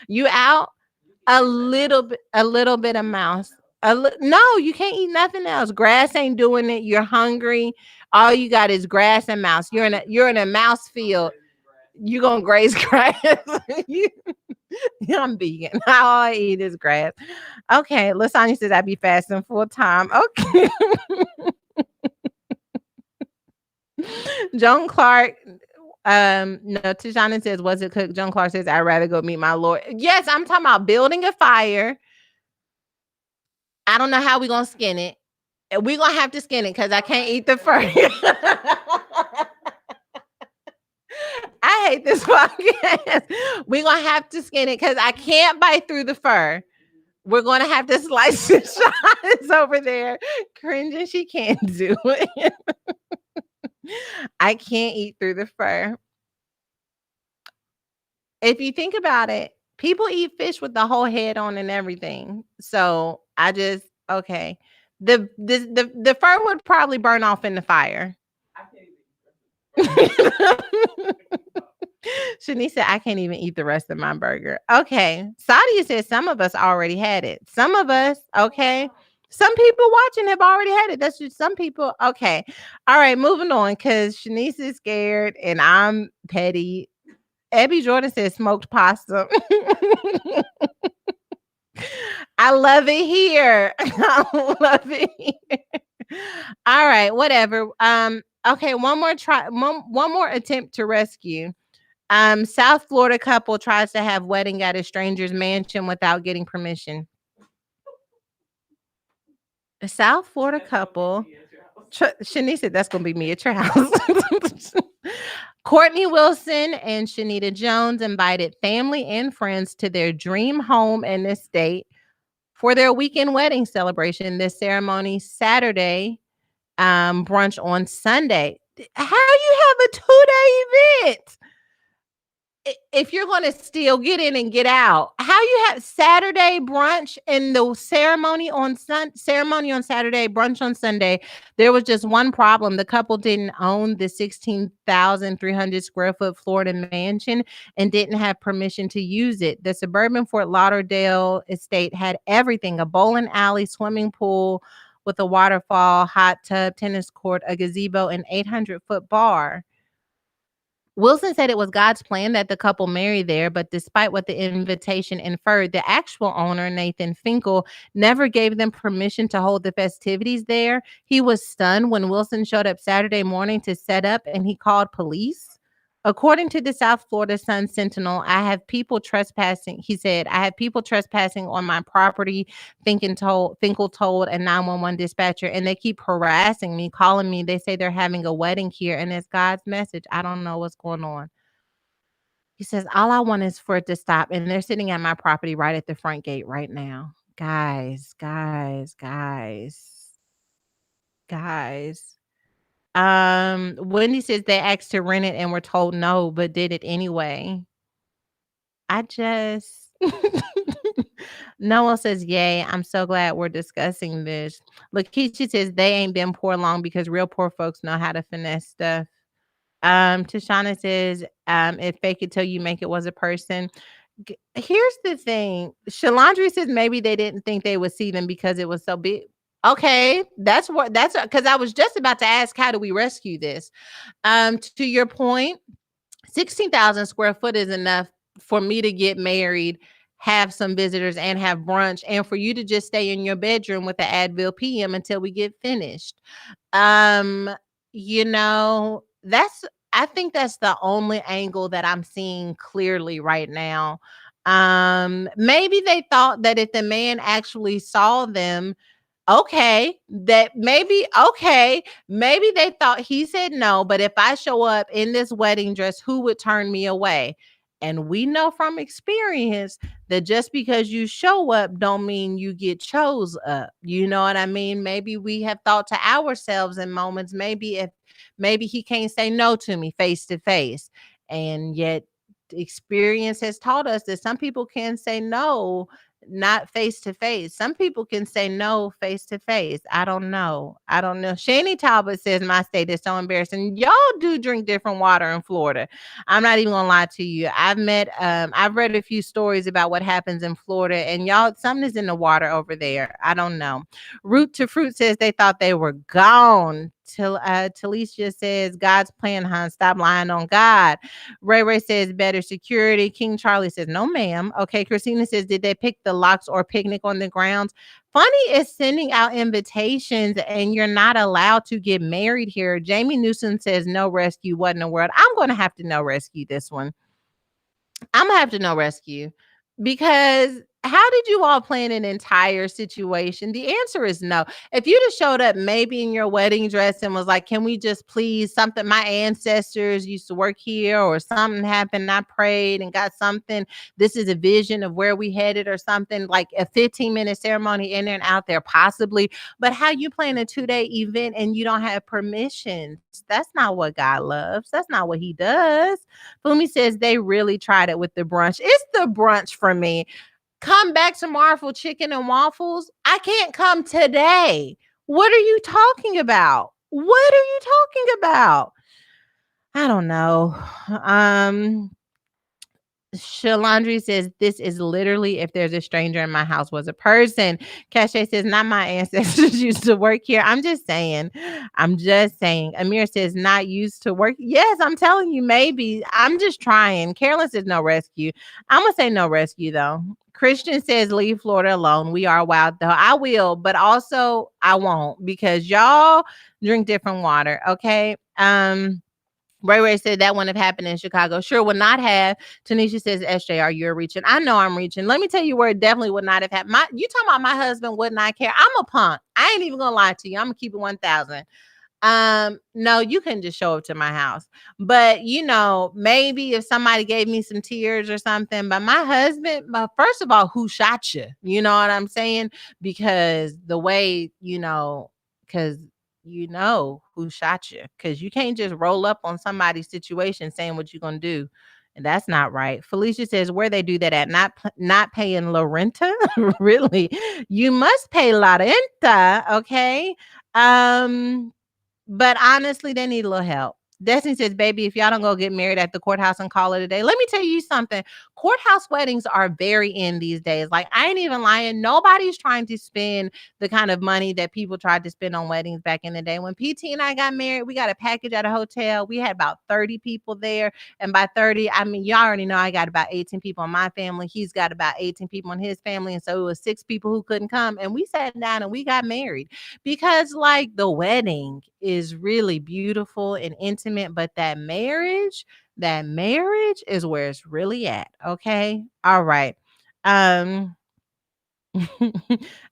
you out a little bit of mouse. No, you can't eat nothing else. Grass ain't doing it. You're hungry. All you got is grass and mouse. You're in a mouse field. You're gonna graze grass. I'm vegan. All I eat is grass. Okay, Lasagna says I'd be fasting full time. Okay. Joan Clark, No, Tishana says, was it cooked? John Clark says, I'd rather go meet my Lord. Yes, I'm talking about building a fire. I don't know how we're gonna skin it. We're gonna have to skin it because I can't eat the fur. I hate this podcast. We're gonna have to skin it because I can't bite through the fur. We're gonna have to slice it. Shonda's over there cringing. She can't do it. I can't eat through the fur. If you think about it, people eat fish with the whole head on and everything. So I just okay. The fur would probably burn off in the fire. Shanice said, I can't even eat the rest of my burger. Okay. Sadia says some of us already had it. Some of us, okay. Some people watching have already had it. That's just some people. Okay. All right, moving on because Shanice is scared and I'm petty. Abby Jordan says smoked pasta. I love it here. I love it here. All right, whatever. Okay, one more attempt to rescue. South Florida couple tries to have wedding at a stranger's mansion without getting permission. A South Florida couple. Shanice said that's gonna be me at your house. Courtney Wilson and Shanita Jones invited family and friends to their dream home in the state for their weekend wedding celebration. This ceremony Saturday, brunch on Sunday. How you have a 2-day event? If you're going to still get in and get out, how you have Saturday brunch and the ceremony on Saturday, brunch on Sunday. There was just one problem. The couple didn't own the 16,300 square foot Florida mansion and didn't have permission to use it. The suburban Fort Lauderdale estate had everything: a bowling alley, swimming pool with a waterfall, hot tub, tennis court, a gazebo, and 800-foot bar. Wilson said it was God's plan that the couple marry there, but despite what the invitation inferred, the actual owner, Nathan Finkel, never gave them permission to hold the festivities there. He was stunned when Wilson showed up Saturday morning to set up and he called police. According to the South Florida Sun Sentinel, I have people trespassing. He said, I have people trespassing on my property, Finkel told a 911 dispatcher, and they keep harassing me, calling me. They say they're having a wedding here, and it's God's message. I don't know what's going on. He says, all I want is for it to stop. And they're sitting at my property right at the front gate right now. Guys. Wendy says they asked to rent it and were told no, but did it anyway. I just Noah says, yay, I'm so glad we're discussing this. Lakeisha says they ain't been poor long because real poor folks know how to finesse stuff. Tashana says, if fake it till you make it was a person. Here's the thing. Shalandri says maybe they didn't think they would see them because it was so big. Okay, that's because I was just about to ask, how do we rescue this? To your point, 16,000 square foot is enough for me to get married, have some visitors, and have brunch, and for you to just stay in your bedroom with the Advil PM until we get finished. You know, I think that's the only angle that I'm seeing clearly right now. Maybe they thought that if the man actually saw them, maybe they thought he said no, but if I show up in this wedding dress, who would turn me away? And we know from experience that just because you show up don't mean you get chose up. You know what I mean? Maybe we have thought to ourselves in moments, maybe he can't say no to me face to face. And yet experience has taught us that some people can say no, not face to face. Some people can say no face to face. I don't know. Shani Talbot says my state is so embarrassing. Y'all do drink different water in Florida. I'm not even gonna lie to you. I've read a few stories about what happens in Florida, and y'all, something is in the water over there. I don't know. Root to Fruit says they thought they were gone. Talisha says, God's plan, hon. Stop lying on God. Ray Ray says, better security. King Charlie says, no, ma'am. Okay. Christina says, did they pick the locks or picnic on the grounds? Funny is sending out invitations and you're not allowed to get married here. Jamie Newsom says, no rescue. What in the world? I'm going to have to no rescue this one. I'm gonna have to no rescue because how did you all plan an entire situation? The answer is no. If you'd have showed up maybe in your wedding dress and was like, can we just please something? My ancestors used to work here, or something happened. I prayed and got something. This is a vision of where we headed, or something like a 15-minute ceremony in there and out there, possibly. But how you plan a 2-day event and you don't have permissions? That's not what God loves. That's not what He does. Fumi says they really tried it with the brunch. It's the brunch for me. Come back tomorrow for chicken and waffles. I can't come today. What are you talking about? What are you talking about? I don't know. Shalandri says, this is literally if there's a stranger in my house was a person. Cache says, not my ancestors used to work here. I'm just saying. I'm just saying. Amir says, not used to work. Yes, I'm telling you, maybe. I'm just trying. Carolyn says, no rescue. I'm going to say no rescue, though. Christian says, leave Florida alone. We are wild, though. I will, but also I won't, because y'all drink different water, okay? Ray Ray said that wouldn't have happened in Chicago. Sure would not have. Tanisha says, SJR, you're reaching. I know I'm reaching. Let me tell you where it definitely would not have happened. You talking about my husband would not care. I'm a punk. I ain't even gonna lie to you. I'm gonna keep it 1,000. No, you can just show up to my house. But maybe if somebody gave me some tears or something. But my husband, first of all, who shot you? You know what I'm saying? Because the way, because who shot you, because you can't just roll up on somebody's situation saying what you're gonna do, and that's not right. Felicia says, where they do that at? Not paying la renta. Really? You must pay la renta, okay? But honestly, they need a little help. Destiny says, baby, if y'all don't go get married at the courthouse and call it a day. Let me tell you something. Courthouse weddings are very in these days. Like, I ain't even lying. Nobody's trying to spend the kind of money that people tried to spend on weddings back in the day. When PT and I got married, we got a package at a hotel. We had about 30 people there. And by 30, I mean, y'all already know I got about 18 people in my family. He's got about 18 people in his family. And so it was 6 people who couldn't come. And we sat down and we got married, because like the wedding is really beautiful and intimate, but that marriage is where it's really at. Okay. All right. Um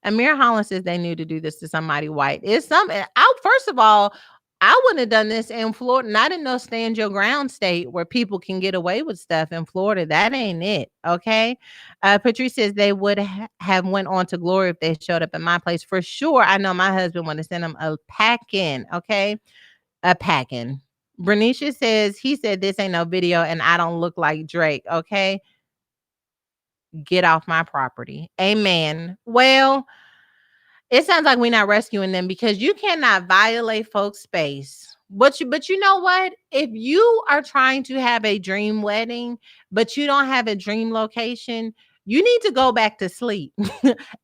Amir Holland says they knew to do this to somebody white. It's something. First of all, I wouldn't have done this in Florida. Not in no stand your ground state where people can get away with stuff in Florida. That ain't it. Okay. Patrice says they would have went on to glory if they showed up at my place. For sure. I know my husband would have sent them a pack-in. Okay. A pack-in. Bernicia says he said this ain't no video and I don't look like Drake. Okay. Get off my property. Amen. Well, it sounds like we're not rescuing them, because you cannot violate folks' space. But you know what? If you are trying to have a dream wedding, but you don't have a dream location, you need to go back to sleep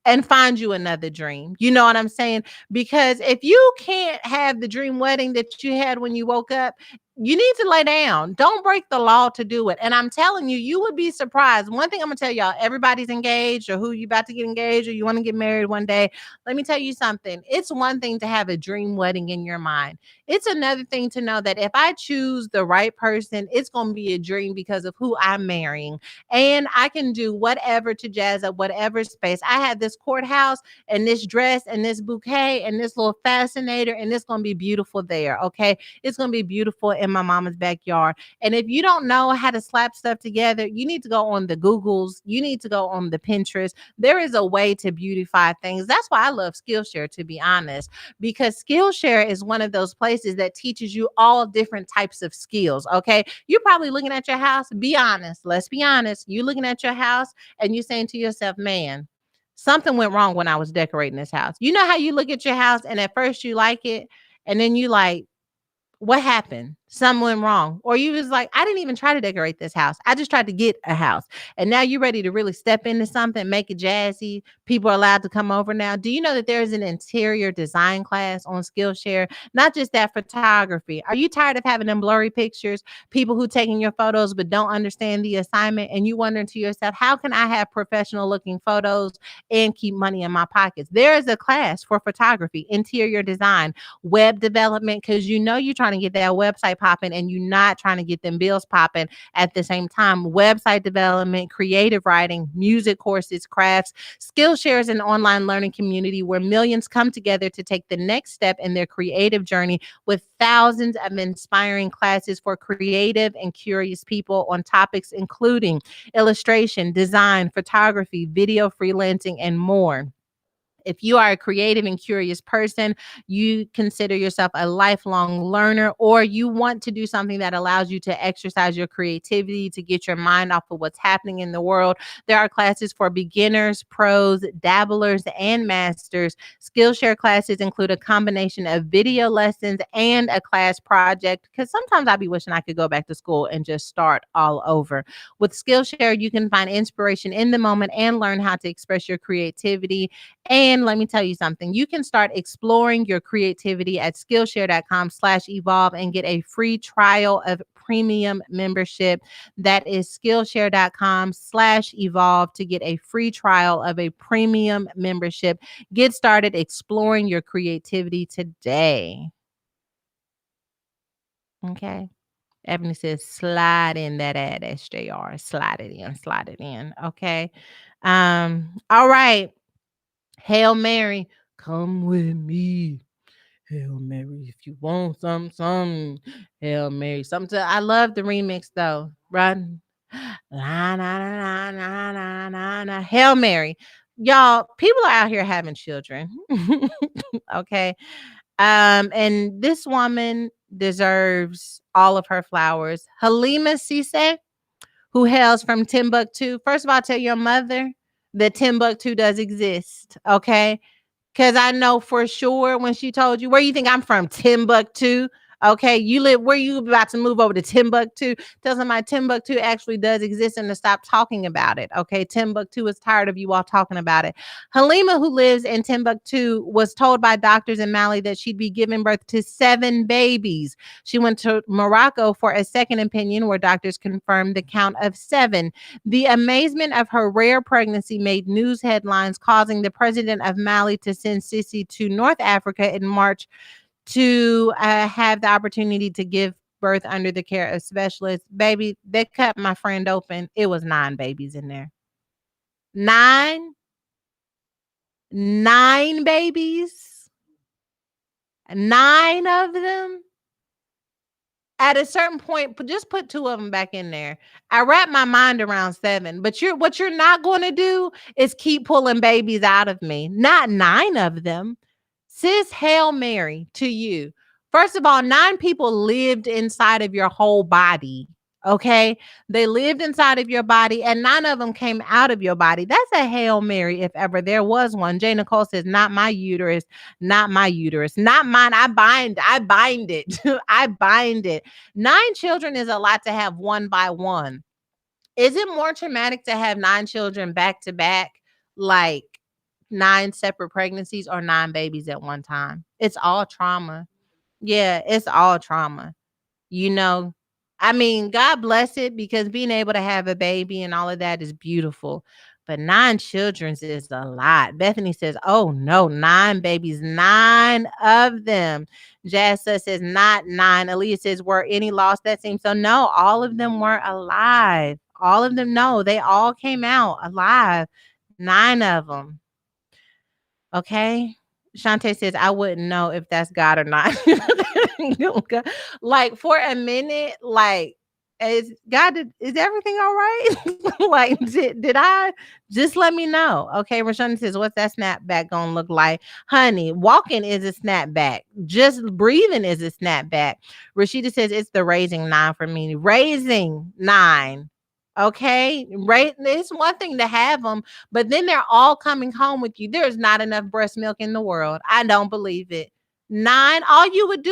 and find you another dream. You know what I'm saying? Because if you can't have the dream wedding that you had when you woke up, you need to lay down. Don't break the law to do it. And I'm telling you, you would be surprised. One thing I'm gonna tell y'all, everybody's engaged, or who you about to get engaged, or you want to get married one day. Let me tell you something. It's one thing to have a dream wedding in your mind. It's another thing to know that if I choose the right person, it's going to be a dream because of who I'm marrying. And I can do whatever to jazz up whatever space. I have this courthouse and this dress and this bouquet and this little fascinator, and it's going to be beautiful there. Okay. It's going to be beautiful in my mama's backyard. And if you don't know how to slap stuff together, you need to go on the Googles. You need to go on the Pinterest. There is a way to beautify things. That's why I love Skillshare, to be honest, because Skillshare is one of those places that teaches you all different types of skills. Okay. You're probably looking at your house. Be honest. Let's be honest. You're looking at your house and you're saying to yourself, man, something went wrong when I was decorating this house. You know how you look at your house and at first you like it, and then you like, what happened? something went wrong. Or you was like, I didn't even try to decorate this house. I just tried to get a house. And now you're ready to really step into something, make it jazzy. People are allowed to come over now. Do you know that there's an interior design class on Skillshare? Not just that, photography. Are you tired of having them blurry pictures? People who taking your photos but don't understand the assignment, and you wondering to yourself, how can I have professional looking photos and keep money in my pockets? There is a class for photography, interior design, web development, because you know you're trying to get that website popping and you're not trying to get them bills popping at the same time. Website development, creative writing, music courses, crafts. Skillshare is an online learning community where millions come together to take the next step in their creative journey, with thousands of inspiring classes for creative and curious people on topics including illustration, design, photography, video freelancing, and more. If you are a creative and curious person, you consider yourself a lifelong learner, or you want to do something that allows you to exercise your creativity to get your mind off of what's happening in the world, there are classes for beginners, pros, dabblers, and masters. Skillshare classes include a combination of video lessons and a class project, because sometimes I be wishing I could go back to school and just start all over. With Skillshare, you can find inspiration in the moment and learn how to express your creativity. And let me tell you something, you can start exploring your creativity at Skillshare.com/evolve and get a free trial of premium membership. That is Skillshare.com/evolve to get a free trial of a premium membership. Get started exploring your creativity today. Okay. Ebony says, slide in that ad, SJR. Slide it in, slide it in. Okay. All right. Hail Mary, come with me. Hail Mary, if you want some. Hail Mary, something. I love the remix though. Run. La, na, na, na, na, na, na, na. Hail Mary. Y'all, people are out here having children. Okay. And this woman deserves all of her flowers. Halima Sise, who hails from Timbuktu. First of all, tell your mother that Timbuktu does exist. Okay. Cause I know for sure when she told you, where you think I'm from? Timbuktu. Okay, you live where you about to move over to Timbuktu. Tell somebody Timbuktu actually does exist and to stop talking about it. Okay, Timbuktu is tired of you all talking about it. Halima, who lives in Timbuktu, was told by doctors in Mali that she'd be giving birth to 7 babies. She went to Morocco for a second opinion where doctors confirmed the count of 7. The amazement of her rare pregnancy made news headlines, causing the president of Mali to send Sisi to North Africa in March to have the opportunity to give birth under the care of specialists. Baby, they cut my friend open. It was 9 babies in there. 9? 9 babies? 9 of them? At a certain point, just put 2 of them back in there. I wrap my mind around 7, but what you're not going to do is keep pulling babies out of me. Not 9 of them. Sis, Hail Mary to you. First of all, 9 people lived inside of your whole body. Okay. They lived inside of your body and 9 of them came out of your body. That's a Hail Mary if ever there was one. Jay Nicole says, not my uterus, not my uterus, not mine. I bind it. I bind it. 9 children is a lot to have one by one. Is it more traumatic to have 9 children back to back, like 9 separate pregnancies, or 9 babies at one time? It's all trauma. Yeah, it's all trauma. You know, I mean, God bless it, because being able to have a baby and all of that is beautiful. But 9 children is a lot. Bethany says, oh no, 9 babies, 9 of them. Jassa says, not 9. Aaliyah says, were any lost? That seems so. No, all of them were alive. All of them, no, they all came out alive. 9 of them. Okay. Shantae says, I wouldn't know if that's God or not. Like for a minute, like, is God, is everything all right? Like, did I just let me know? Okay. Rashonda says, what's that snapback gonna look like? Honey, walking is a snapback. Just breathing is a snapback. Rashida says, it's the raising 9 for me. Raising 9. Okay. Right. It's one thing to have them, but then they're all coming home with you. There's not enough breast milk in the world. I don't believe it. 9, all you would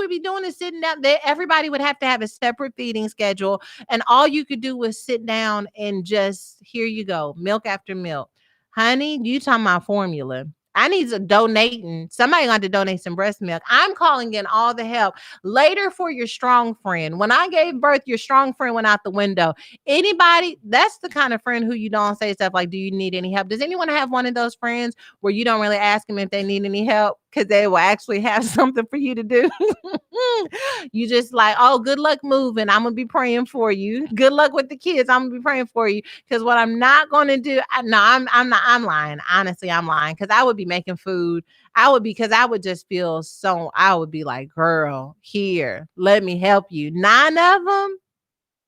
be doing is sitting down there. Everybody would have to have a separate feeding schedule. And all you could do was sit down and just, here you go, milk after milk. Honey, you talking about formula. I need to donating. Somebody got to donate some breast milk. I'm calling in all the help later for your strong friend. When I gave birth, your strong friend went out the window. Anybody, that's the kind of friend who you don't say stuff like, do you need any help? Does anyone have one of those friends where you don't really ask them if they need any help because they will actually have something for you to do? You just like, oh, good luck moving. I'm gonna be praying for you. Good luck with the kids. I'm gonna be praying for you. Because what I'm not gonna do, no, I'm not. I'm lying. Honestly, I'm lying. Because I would be making food. I would be because I would just feel so. I would be like, girl, here, let me help you. 9 of them.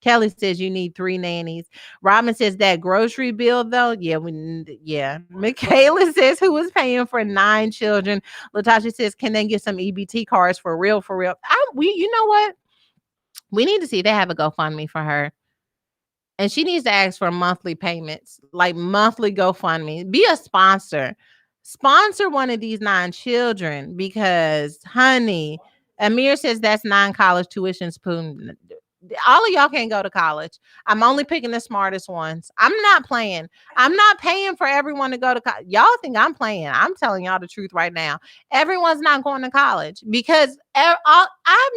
Kelly says you need 3 nannies. Robin says that grocery bill though. Yeah, yeah. Michaela says who is paying for 9 children. Latasha says, can they get some EBT cards for real? For real. You know what? We need to see if they have a GoFundMe for her. And she needs to ask for monthly payments, like monthly GoFundMe. Be a sponsor. Sponsor one of these 9 children because, honey, Amir says that's 9 college tuition spoon. All of y'all can't go to college. I'm only picking the smartest ones. I'm not playing. I'm not paying for everyone to go to college. Y'all think I'm playing. I'm telling y'all the truth right now. Everyone's not going to college because I've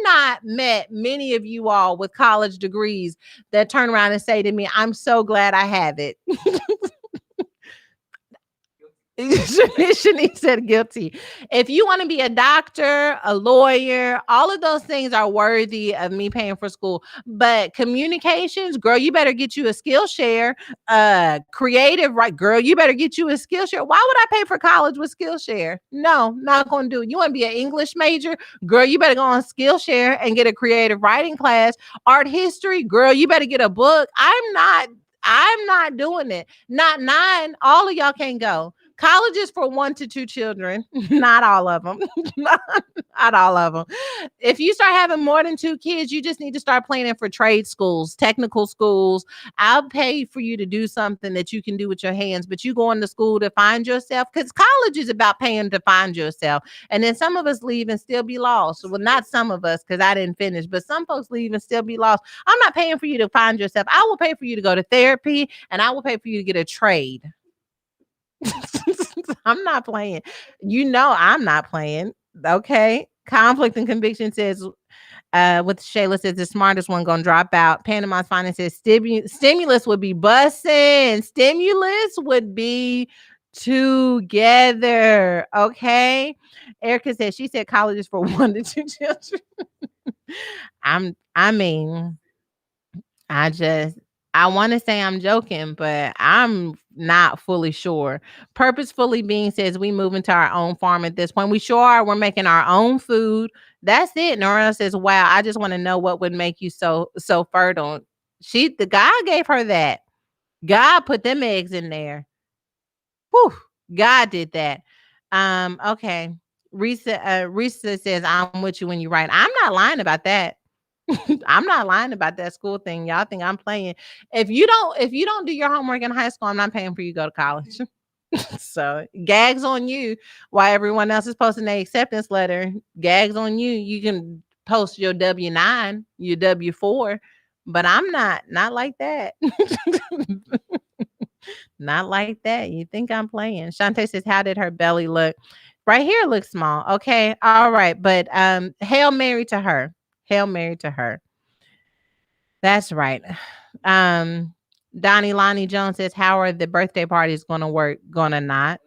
not met many of you all with college degrees that turn around and say to me, I'm so glad I have it. Shanice said guilty. If you want to be a doctor, a lawyer, all of those things are worthy of me paying for school. But communications, girl, you better get you a Skillshare. Creative, right, girl, you better get you a Skillshare. Why would I pay for college with Skillshare? No, not going to do it. You want to be an English major, girl, you better go on Skillshare and get a creative writing class. Art history, girl, you better get a book. I'm not doing it. Not 9. All of y'all can't go. College is for 1 to 2 children, not all of them. Not all of them. If you start having more than 2 kids, you just need to start planning for trade schools, technical schools. I'll pay for you to do something that you can do with your hands, but you going to school to find yourself because college is about paying to find yourself. And then some of us leave and still be lost. Well, not some of us because I didn't finish, but some folks leave and still be lost. I'm not paying for you to find yourself. I will pay for you to go to therapy and I will pay for you to get a trade. I'm not playing. You know I'm not playing. Okay. Conflict and conviction says with Shayla says the smartest one gonna drop out. Panama's finance says stimulus would be bussing. Stimulus would be together. Okay. Erica said she said college is for 1 to 2 children. I mean, I want to say I'm joking, but I'm not fully sure. Purposefully Being says we move into our own farm at this point. We sure are. We're making our own food. That's it. Nora says, wow, I just want to know what would make you so fertile. The God gave her that. God put them eggs in there. Whew. God did that. Okay. Risa says, I'm with you when you write. I'm not lying about that. I'm not lying about that school thing. Y'all think I'm playing. If you don't do your homework in high school, I'm not paying for you to go to college. So gags on you while everyone else is posting their acceptance letter. Gags on you. You can post your W-9, your W-4, but I'm not like that. Not like that. You think I'm playing. Shantae says, how did her belly look? Right here looks small. Okay. All right. But Hail Mary to her. Hail Mary to her. That's right. Donnie Lonnie Jones says, how are the birthday parties going to work? Gonna not.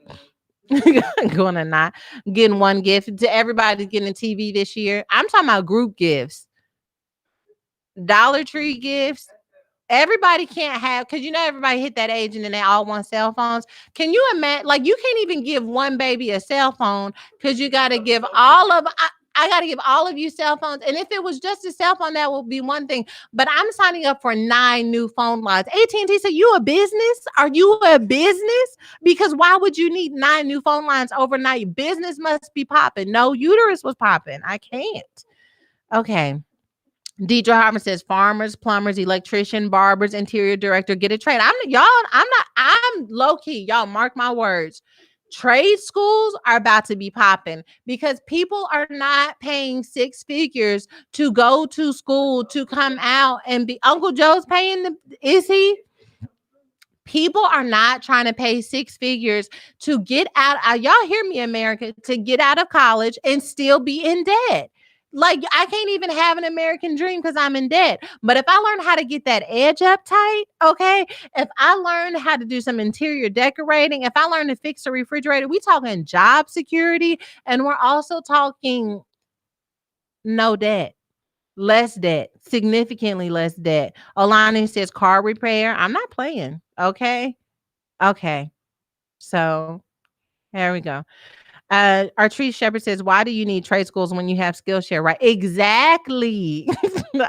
Gonna not. Getting one gift. To everybody's getting a TV this year. I'm talking about group gifts. Dollar Tree gifts. Everybody can't have, because everybody hit that age and then they all want cell phones. Can you imagine? Like, you can't even give one baby a cell phone because you got to give all of. I got to give all of you cell phones. And if it was just a cell phone, that would be one thing. But I'm signing up for 9 new phone lines. AT&T said, you a business? Are you a business? Because why would you need 9 new phone lines overnight? Business must be popping. No, uterus was popping. I can't. Okay. Deidre Harmon says farmers, plumbers, electrician, barbers, interior director, get a trade. I'm low key. Y'all mark my words. Trade schools are about to be popping because people are not paying six figures to go to school to come out and be. Uncle Joe's paying the, is he? People are not trying to pay six figures to get out. Y'all hear me, America, to get out of college and still be in debt. Like, I can't even have an American dream because I'm in debt. But if I learn how to get that edge up tight, okay, if I learn how to do some interior decorating, if I learn to fix a refrigerator, we talking job security, and we're also talking no debt. Less debt, significantly less debt. Olani says car repair. I'm not playing. Okay. Okay. So there we go. Artrice Shepherd says, why do you need trade schools when you have Skillshare? Right. Exactly.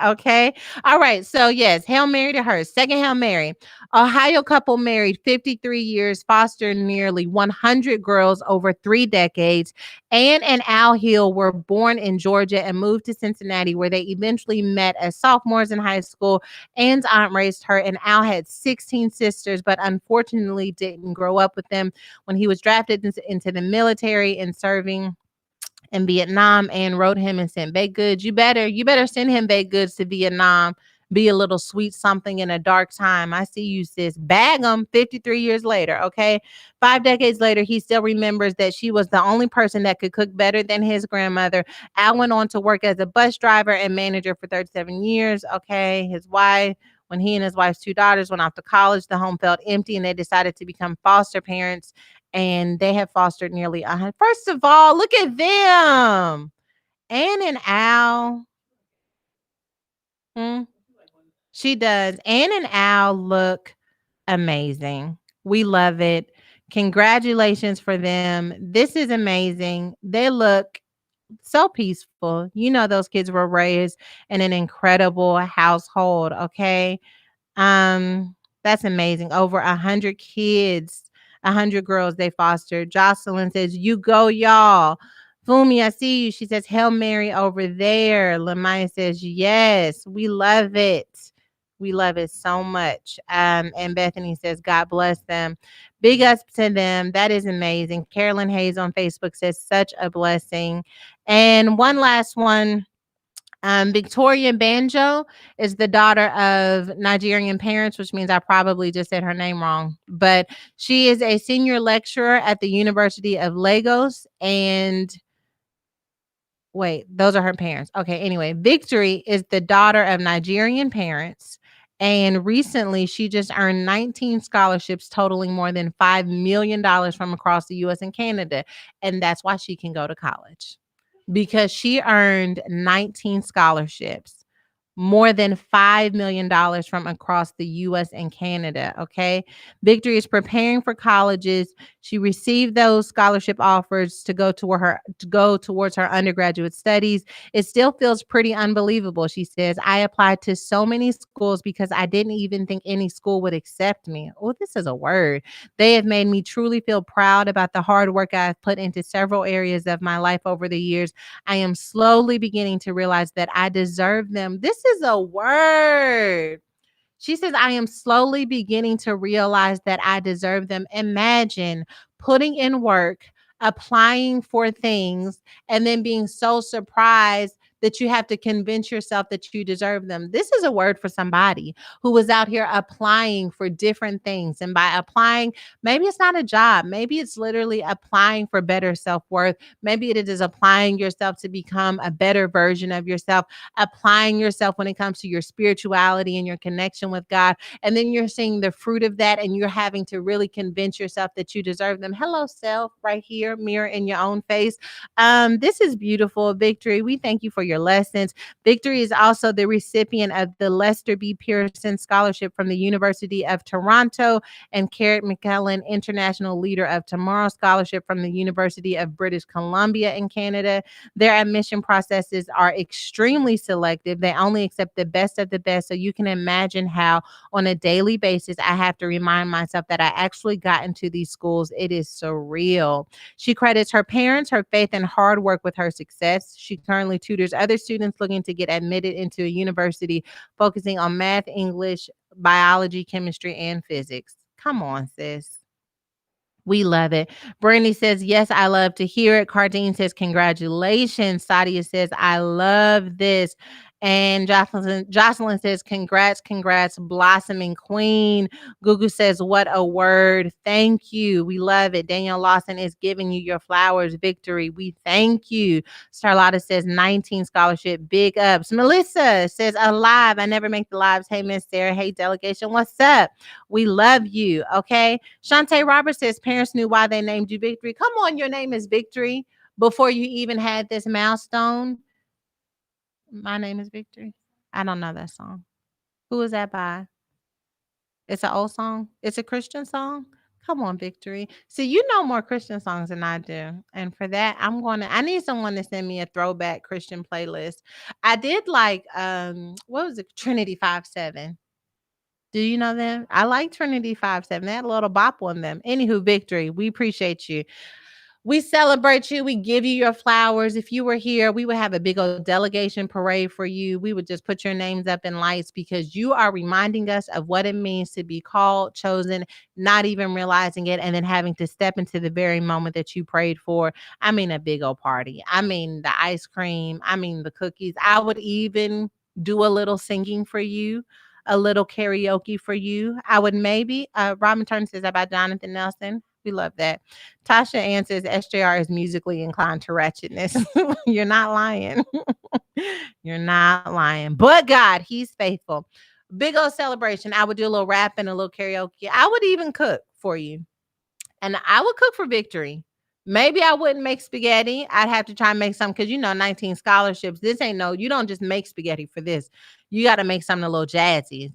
Okay. All right. So, yes, Hail Mary to her. Second Hail Mary. Ohio couple married 53 years, fostered nearly 100 girls over 3 decades. Ann and Al Hill were born in Georgia and moved to Cincinnati, where they eventually met as sophomores in high school. Ann's aunt raised her, and Al had 16 sisters, but unfortunately didn't grow up with them. When he was drafted into the military and serving in Vietnam, and wrote him and sent baked goods. You better send him baked goods to Vietnam. Be a little sweet something in a dark time. I see you, sis. Bag him 53 years later, okay? 5 decades later, he still remembers that she was the only person that could cook better than his grandmother. Al went on to work as a bus driver and manager for 37 years, okay? His wife, when he and his wife's 2 daughters went off to college, the home felt empty and they decided to become foster parents, and they have fostered nearly 100. First of all, look at them. Ann and Al. Hmm, she does. Ann and Al look amazing. We love it. Congratulations for them. This is amazing. They look so peaceful. You know, those kids were raised in an incredible household, okay? That's amazing. Over 100 kids, 100 girls they fostered. Jocelyn says, "You go, y'all." Fumi, I see you. She says, "Hail Mary over there." Lamaya says, "Yes, we love it. We love it so much." And Bethany says, "God bless them." Big ups to them. That is amazing. Carolyn Hayes on Facebook says, "Such a blessing." And one last one. Victoria Banjo is the daughter of Nigerian parents, which means I probably just said her name wrong. But she is a senior lecturer at the University of Lagos. And wait, those are her parents. Okay, anyway, Victory is the daughter of Nigerian parents. And recently, she just earned 19 scholarships totaling more than $5 million from across the US and Canada. And that's why she can go to college, because she earned 19 scholarships, more than $5 million from across the US and Canada. Okay. Victory is preparing for colleges. She received those scholarship offers to go towards her undergraduate studies. It still feels pretty unbelievable. She says, "I applied to so many schools because I didn't even think any school would accept me." Oh, this is a word. "They have made me truly feel proud about the hard work I've put into several areas of my life over the years. I am slowly beginning to realize that I deserve them." This is a word. She says, "I am slowly beginning to realize that I deserve them." Imagine putting in work, applying for things, and then being so surprised that you have to convince yourself that you deserve them. This is a word for somebody who was out here applying for different things. And by applying, maybe it's not a job, maybe it's literally applying for better self worth. Maybe it is applying yourself to become a better version of yourself, applying yourself when it comes to your spirituality and your connection with God. And then you're seeing the fruit of that, and you're having to really convince yourself that you deserve them. Hello, self, right here, mirror in your own face. This is beautiful, Victory. We thank you for your lessons. Victory is also the recipient of the Lester B. Pearson Scholarship from the University of Toronto, and Carrot McKellen International Leader of Tomorrow Scholarship from the University of British Columbia in Canada. Their admission processes are extremely selective. They only accept the best of the best. So you can imagine how on a daily basis I have to remind myself that I actually got into these schools. It is surreal. She credits her parents, her faith, and hard work with her success. She currently tutors other students looking to get admitted into a university focusing on math, English, biology, chemistry, and physics. Come on, sis. We love it. Brandy says, yes, I love to hear it. Cardine says, congratulations. Sadia says, I love this. And Jocelyn says, congrats, congrats, blossoming queen. Gugu says, what a word. Thank you. We love it. Danielle Lawson is giving you your flowers. Victory. We thank you. Starlotta says, 19 scholarship. Big ups. Melissa says, alive. I never make the lives. Hey, Miss Sarah. Hey, delegation. What's up? We love you. Okay. Shantae Roberts says parents knew why they named you Victory. Come on, your name is Victory before you even had this milestone. My name is Victory. I don't know that song. Who is that by? It's an old song. It's a Christian song. Come on, Victory. See, you know more Christian songs than I do. And for that, I need someone to send me a throwback Christian playlist. I did like what was it? Trinity 5-7. Do you know them? I like Trinity 5-7. They had a little bop on them. Anywho, Victory, we appreciate you. We celebrate you. We give you your flowers. If you were here, we would have a big old delegation parade for you. We would just put your names up in lights because you are reminding us of what it means to be called, chosen, not even realizing it, and then having to step into the very moment that you prayed for. I mean, a big old party. I mean, the ice cream. I mean, the cookies. I would even do a little singing for you, a little karaoke for you. I would maybe, Robin Turner says about Jonathan Nelson. We love that. Tasha Ann says SJR is musically inclined to ratchetness. You're not lying. You're not lying. But God, He's faithful. Big old celebration. I would do a little rap and a little karaoke. I would even cook for you. And I would cook for Victory. Maybe I wouldn't make spaghetti. I'd have to try and make some because 19 scholarships. This ain't you don't just make spaghetti for this. You got to make something a little jazzy.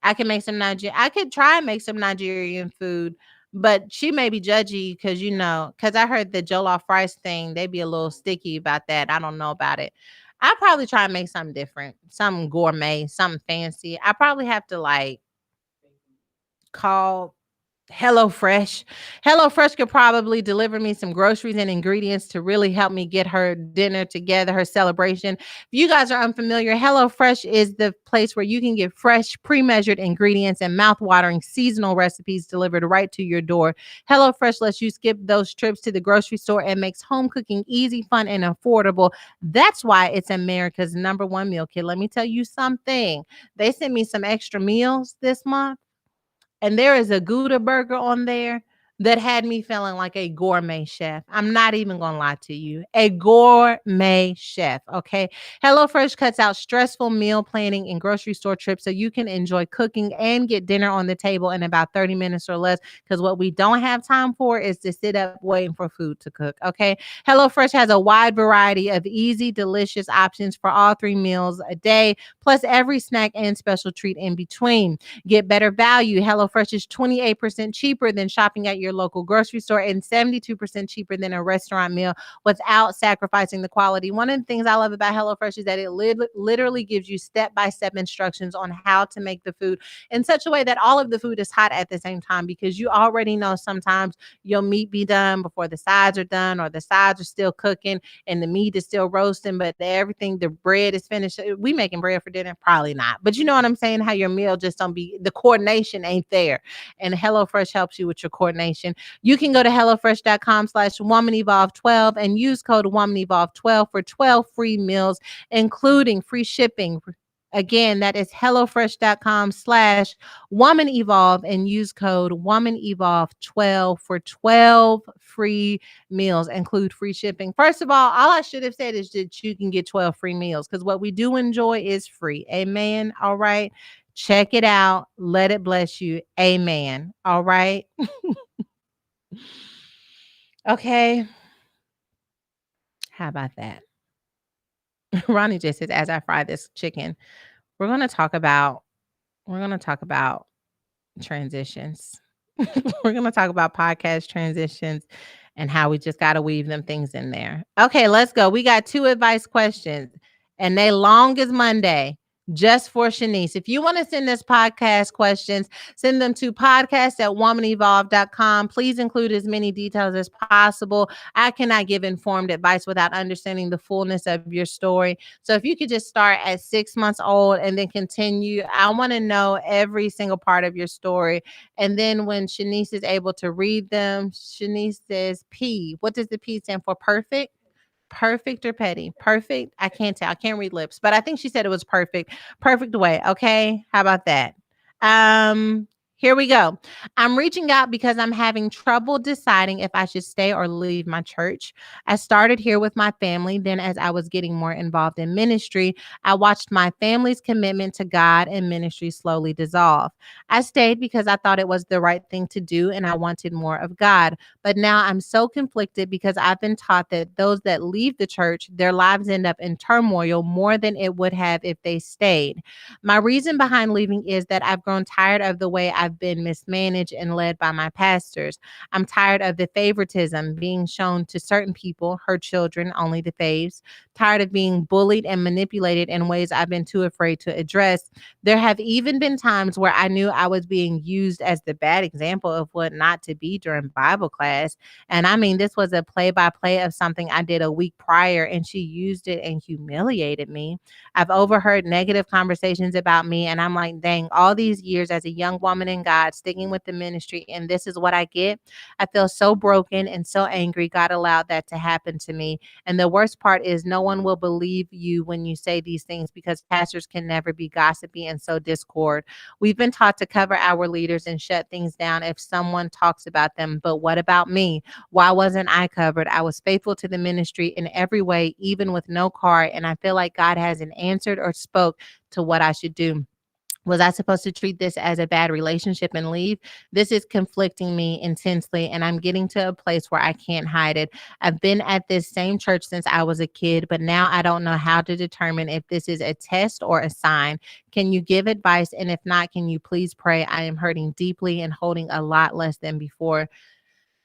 I can make some I could try and make some Nigerian food, but she may be judgy because because I heard the jollof rice thing, they be a little sticky about that. I don't know about it. I'll probably try and make something different, something gourmet, something fancy. I probably have to call HelloFresh. HelloFresh could probably deliver me some groceries and ingredients to really help me get her dinner together, her celebration. If you guys are unfamiliar, HelloFresh is the place where you can get fresh, pre-measured ingredients and mouth-watering seasonal recipes delivered right to your door. HelloFresh lets you skip those trips to the grocery store and makes home cooking easy, fun, and affordable. That's why it's America's #1 meal kit. Let me tell you something. They sent me some extra meals this month. And there is a Gouda burger on there that had me feeling like a gourmet chef. I'm not even going to lie to you. A gourmet chef, okay? HelloFresh cuts out stressful meal planning and grocery store trips so you can enjoy cooking and get dinner on the table in about 30 minutes or less, because what we don't have time for is to sit up waiting for food to cook, okay? HelloFresh has a wide variety of easy, delicious options for all 3 meals a day, plus every snack and special treat in between. Get better value. HelloFresh is 28% cheaper than shopping at your local grocery store and 72% cheaper than a restaurant meal without sacrificing the quality. One of the things I love about HelloFresh is that it literally gives you step-by-step instructions on how to make the food in such a way that all of the food is hot at the same time, because you already know sometimes your meat be done before the sides are done, or the sides are still cooking and the meat is still roasting, but everything, the bread is finished. We making bread for dinner? Probably not. But you know what I'm saying? How your meal just don't be, the coordination ain't there. And HelloFresh helps you with your coordination. You can go to HelloFresh.com/WomanEvolve12 and use code WomanEvolve12 for 12 free meals, including free shipping. Again, that is HelloFresh.com/WomanEvolve and use code WomanEvolve12 for 12 free meals, include free shipping. First of all I should have said is that you can get 12 free meals, because what we do enjoy is free. Amen. All right. Check it out. Let it bless you. Amen. All right. Okay. How about that? Ronnie just says, as I fry this chicken, we're going to talk about transitions. We're going to talk about podcast transitions and how we just got to weave them things in there. Okay, let's go. We got 2 advice questions and they long as Monday. just for Shanice. If you want to send us podcast questions, send them to podcast@womanevolve.com. Please include as many details as possible. I cannot give informed advice without understanding the fullness of your story. So if you could just start at 6 months old and then continue, I want to know every single part of your story. And then when Shanice is able to read them, Shanice says P. What does the P stand for? Perfect? Perfect or petty? Perfect? I can't tell. I can't read lips, but I think she said it was perfect. Perfect way. Okay. How about that? Um, Here we go. I'm reaching out because I'm having trouble deciding if I should stay or leave my church. I started here with my family. Then, as I was getting more involved in ministry, I watched my family's commitment to God and ministry slowly dissolve. I stayed because I thought it was the right thing to do and I wanted more of God. But now I'm so conflicted because I've been taught that those that leave the church, their lives end up in turmoil more than it would have if they stayed. My reason behind leaving is that I've grown tired of the way I've been mismanaged and led by my pastors. I'm tired of the favoritism being shown to certain people, her children, only the faves. Tired of being bullied and manipulated in ways I've been too afraid to address. There have even been times where I knew I was being used as the bad example of what not to be during Bible class. And I mean, this was a play by play of something I did a week prior, and she used it and humiliated me. I've overheard negative conversations about me, and I'm like, dang, all these years as a young woman in God, sticking with the ministry, and this is what I get. I feel so broken and so angry. God allowed that to happen to me. And the worst part is, no one will believe you when you say these things because pastors can never be gossipy and sow discord. We've been taught to cover our leaders and shut things down if someone talks about them. But what about me? Why wasn't I covered? I was faithful to the ministry in every way, even with no car. And I feel like God hasn't answered or spoke to what I should do. Was I supposed to treat this as a bad relationship and leave? This is conflicting me intensely, and I'm getting to a place where I can't hide it. I've been at this same church since I was a kid, but now I don't know how to determine if this is a test or a sign. Can you give advice? And if not, can you please pray? I am hurting deeply and holding a lot less than before.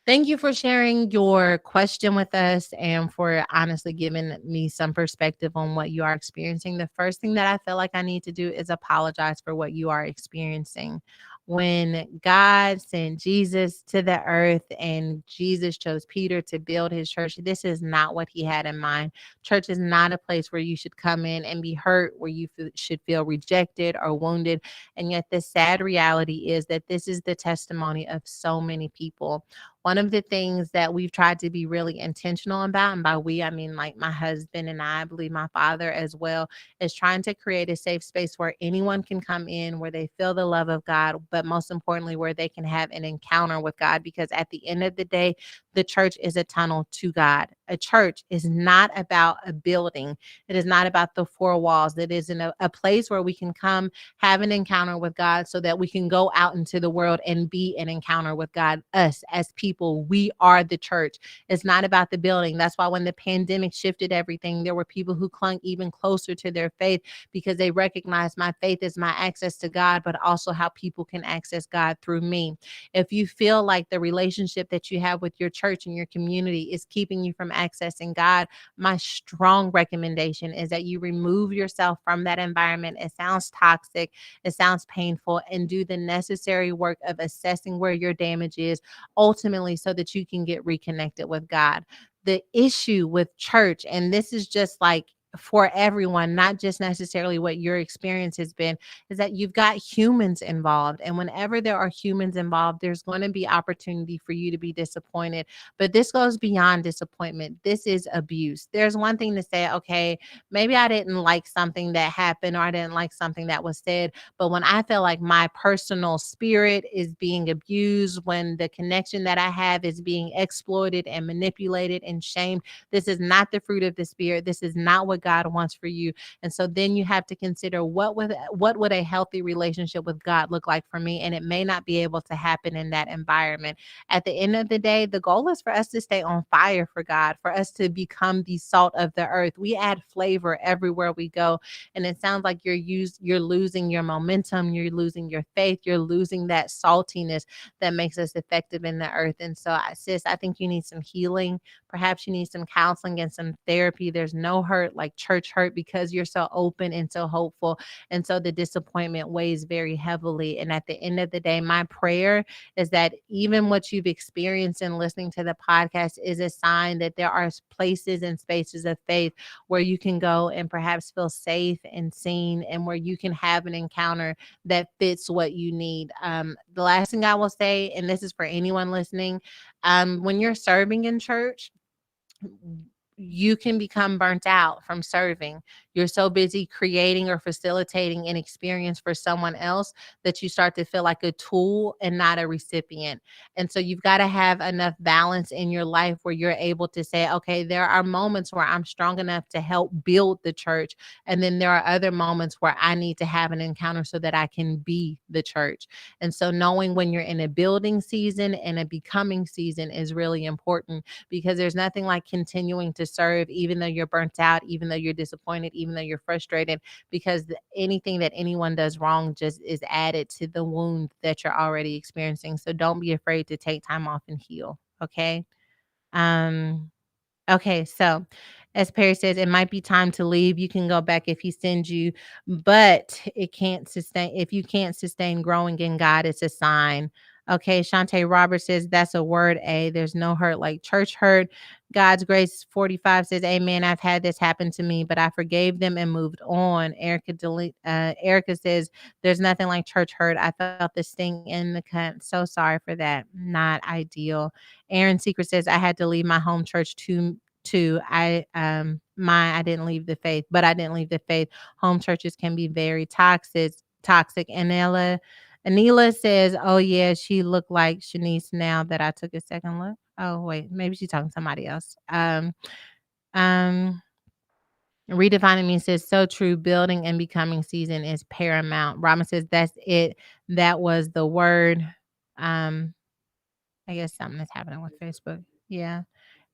Thank you for sharing your question with us and for honestly giving me some perspective on what you are experiencing. The first thing that I feel like I need to do is apologize for what you are experiencing. When God sent Jesus to the earth and Jesus chose Peter to build his church, this is not what he had in mind. Church is not a place where you should come in and be hurt, where you should feel rejected or wounded. And yet, the sad reality is that this is the testimony of so many people. One of the things that we've tried to be really intentional about, and by we, I mean like my husband and I believe my father as well, is trying to create a safe space where anyone can come in, where they feel the love of God, but most importantly, where they can have an encounter with God. Because at the end of the day, the church is a tunnel to God. A church is not about a building, it is not about the four walls. It is in a place where we can come have an encounter with God so that we can go out into the world and be an encounter with God. Us as people, we are the church. It's not about the building. That's why when the pandemic shifted everything, there were people who clung even closer to their faith because they recognized my faith is my access to God, but also how people can access God through me. If you feel like the relationship that you have with your church and your community is keeping you from accessing God, my strong recommendation is that you remove yourself from that environment. It sounds toxic, it sounds painful, and do the necessary work of assessing where your damage is, ultimately, so that you can get reconnected with God. The issue with church, and this is just like for everyone, not just necessarily what your experience has been, is that you've got humans involved. And whenever there are humans involved, there's going to be opportunity for you to be disappointed. But this goes beyond disappointment. This is abuse. There's one thing to say, okay, maybe I didn't like something that happened or I didn't like something that was said. But when I feel like my personal spirit is being abused, when the connection that I have is being exploited and manipulated and shamed, this is not the fruit of the spirit. This is not what God wants for you. And so then you have to consider what would a healthy relationship with God look like for me? And it may not be able to happen in that environment. At the end of the day, the goal is for us to stay on fire for God, for us to become the salt of the earth. We add flavor everywhere we go. And it sounds like you're losing your momentum, you're losing your faith, you're losing that saltiness that makes us effective in the earth. And so, sis, I think you need some healing. Perhaps you need some counseling and some therapy. There's no hurt like like church hurt because you're so open and so hopeful. And so the disappointment weighs very heavily. And at the end of the day, my prayer is that even what you've experienced in listening to the podcast is a sign that there are places and spaces of faith where you can go and perhaps feel safe and seen, and where you can have an encounter that fits what you need. The last thing I will say, and this is for anyone listening, when you're serving in church, you can become burnt out from serving. You're so busy creating or facilitating an experience for someone else that you start to feel like a tool and not a recipient. And so you've got to have enough balance in your life where you're able to say, okay, there are moments where I'm strong enough to help build the church. And then there are other moments where I need to have an encounter so that I can be the church. And so knowing when you're in a building season and a becoming season is really important, because there's nothing like continuing to serve even though you're burnt out, even though you're disappointed, even though you're frustrated, because anything that anyone does wrong just is added to the wound that you're already experiencing. So don't be afraid to take time off and heal. Okay. Um, Okay, so as Perry says, it might be time to leave. You can go back if he sends you, but it can't sustain. If you can't sustain growing in God, it's a sign. Okay, Shantae Roberts says that's a word. There's no hurt like church hurt. God's grace 45 says, Amen. I've had this happen to me, but I forgave them and moved on. Erica says, there's nothing like church hurt. I felt the sting in the cut. So sorry for that. Not ideal. Aaron Secret says, I had to leave my home church too. I didn't leave the faith, but I didn't leave the faith. Home churches can be very toxic. Anila says, oh yeah, she looked like Shanice now that I took a second look. Oh wait, maybe she's talking to somebody else. Um Redefining me says, so true. Building and becoming season is paramount. Robin says, that's it. That was the word. Um, I guess something is happening with Facebook. Yeah.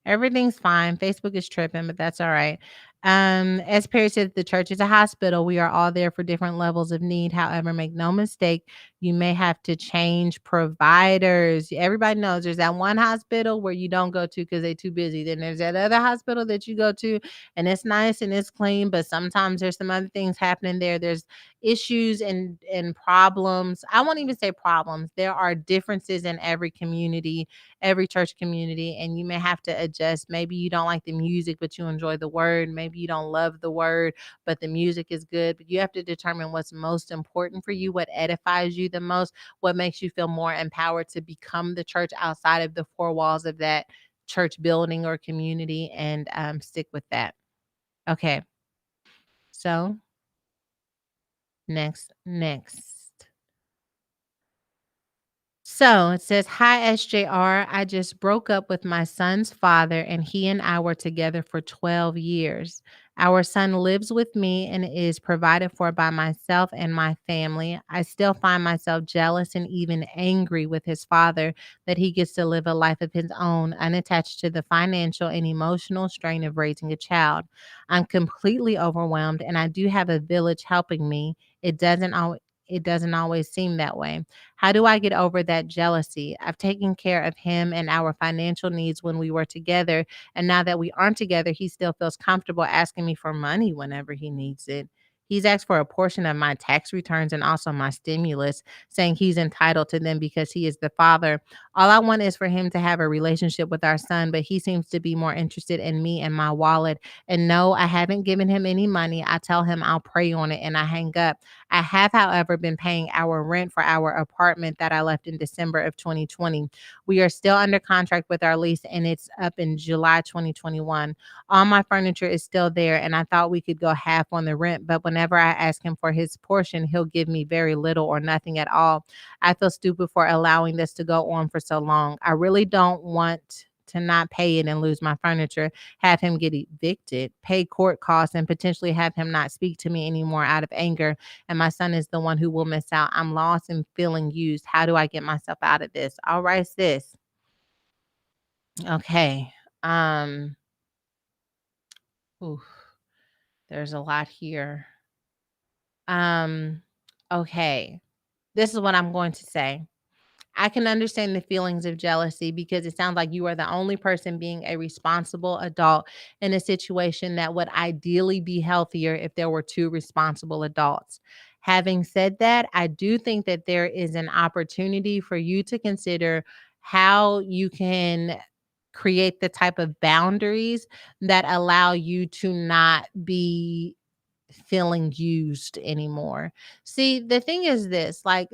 Everything's fine. Facebook is tripping, but that's all right. As Perry said, the church is a hospital. We are all there for different levels of need. However, make no mistake, you may have to change providers. Everybody knows there's that one hospital where you don't go to because they're too busy. Then there's that other hospital that you go to, and it's nice and it's clean, but sometimes there's some other things happening there. There's issues and problems. I won't even say problems. There are differences in every church community, and you may have to adjust. Maybe you don't like the music, but you enjoy the word. Maybe you don't love the word, but the music is good. But you have to determine what's most important for you, what edifies you the most, what makes you feel more empowered to become the church outside of the four walls of that church building or community, and stick with that. Okay. So next. So it says, hi, SJR. I just broke up with my son's father, and he and I were together for 12 years. Our son lives with me and is provided for by myself and my family. I still find myself jealous and even angry with his father that he gets to live a life of his own, unattached to the financial and emotional strain of raising a child. I'm completely overwhelmed, and I do have a village helping me. It doesn't always seem that way. How do I get over that jealousy? I've taken care of him and our financial needs when we were together. And now that we aren't together, he still feels comfortable asking me for money whenever he needs it. He's asked for a portion of my tax returns and also my stimulus, saying he's entitled to them because he is the father. All I want is for him to have a relationship with our son, but he seems to be more interested in me and my wallet. And no, I haven't given him any money. I tell him I'll pray on it and I hang up. I have, however, been paying our rent for our apartment that I left in December of 2020. We are still under contract with our lease and it's up in July 2021. All my furniture is still there, and I thought we could go half on the rent, but whenever I ask him for his portion, he'll give me very little or nothing at all. I feel stupid for allowing this to go on for so long. I really don't want to not pay it and lose my furniture, have him get evicted, pay court costs, and potentially have him not speak to me anymore out of anger. And my son is the one who will miss out. I'm lost and feeling used. How do I get myself out of this? All right, sis. Okay. Um, oof, there's a lot here. Um, okay. This is what I'm going to say. I can understand the feelings of jealousy because it sounds like you are the only person being a responsible adult in a situation that would ideally be healthier if there were two responsible adults. Having said that, I do think that there is an opportunity for you to consider how you can create the type of boundaries that allow you to not be feeling used anymore. See, the thing is this, like,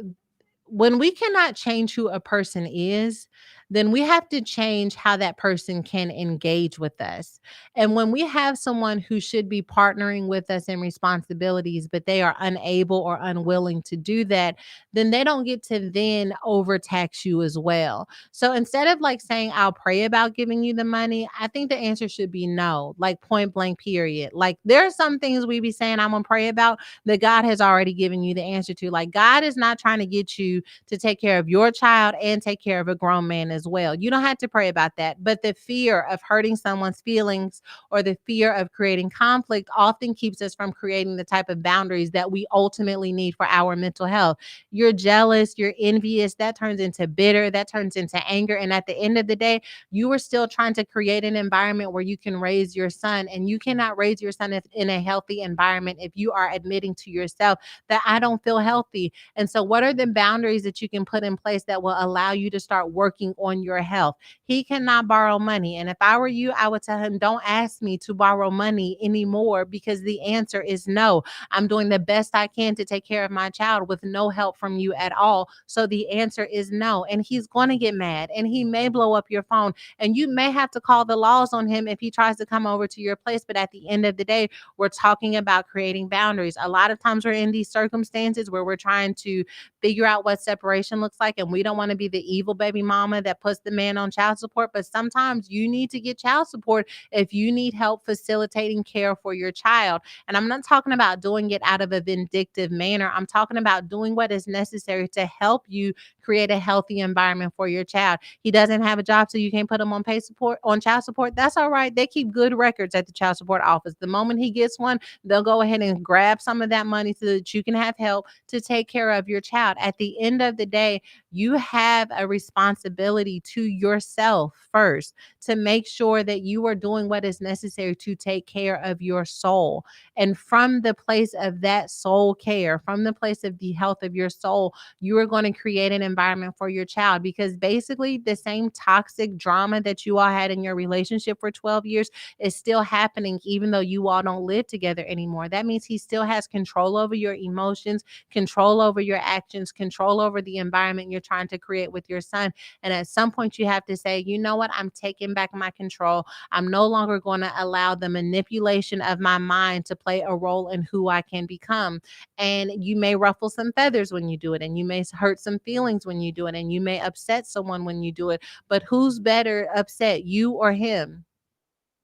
when we cannot change who a person is, then we have to change how that person can engage with us. And when we have someone who should be partnering with us in responsibilities, but they are unable or unwilling to do that, then they don't get to then overtax you as well. So instead of like saying, I'll pray about giving you the money, I think the answer should be no, like point blank, period. Like there are some things we be saying, I'm going to pray about that God has already given you the answer to. Like God is not trying to get you to take care of your child and take care of a grown man as well. You don't have to pray about that. But the fear of hurting someone's feelings or the fear of creating conflict often keeps us from creating the type of boundaries that we ultimately need for our mental health. You're jealous, you're envious, that turns into bitter, that turns into anger. And at the end of the day, you are still trying to create an environment where you can raise your son. And you cannot raise your son in a healthy environment if you are admitting to yourself that I don't feel healthy. And so, what are the boundaries that you can put in place that will allow you to start working on your health? He cannot borrow money. And if I were you, I would tell him, don't ask me to borrow money anymore because the answer is no. I'm doing the best I can to take care of my child with no help from you at all. So the answer is no. And he's going to get mad and he may blow up your phone and you may have to call the laws on him if he tries to come over to your place. But at the end of the day, we're talking about creating boundaries. A lot of times we're in these circumstances where we're trying to figure out what separation looks like. And we don't want to be the evil baby mama that puts the man on child support. But sometimes you need to get child support if you need help facilitating care for your child. And I'm not talking about doing it out of a vindictive manner. I'm talking about doing what is necessary to help you create a healthy environment for your child. He doesn't have a job, so you can't put him on pay support, on child support. That's all right. They keep good records at the child support office. The moment he gets one, they'll go ahead and grab some of that money so that you can have help to take care of your child. At the end of the day, you have a responsibility to yourself first to make sure that you are doing what is necessary to take care of your soul. And from the place of that soul care, from the place of the health of your soul, you are going to create an environment for your child, because basically the same toxic drama that you all had in your relationship for 12 years is still happening, even though you all don't live together anymore. That means he still has control over your emotions, control over your actions, control over the environment you're trying to create with your son. And at some point, you have to say, you know what? I'm taking back my control. I'm no longer going to allow the manipulation of my mind to play a role in who I can become. And you may ruffle some feathers when you do it, and you may hurt some feelings when you do it, and you may upset someone when you do it. But who's better upset, you or him?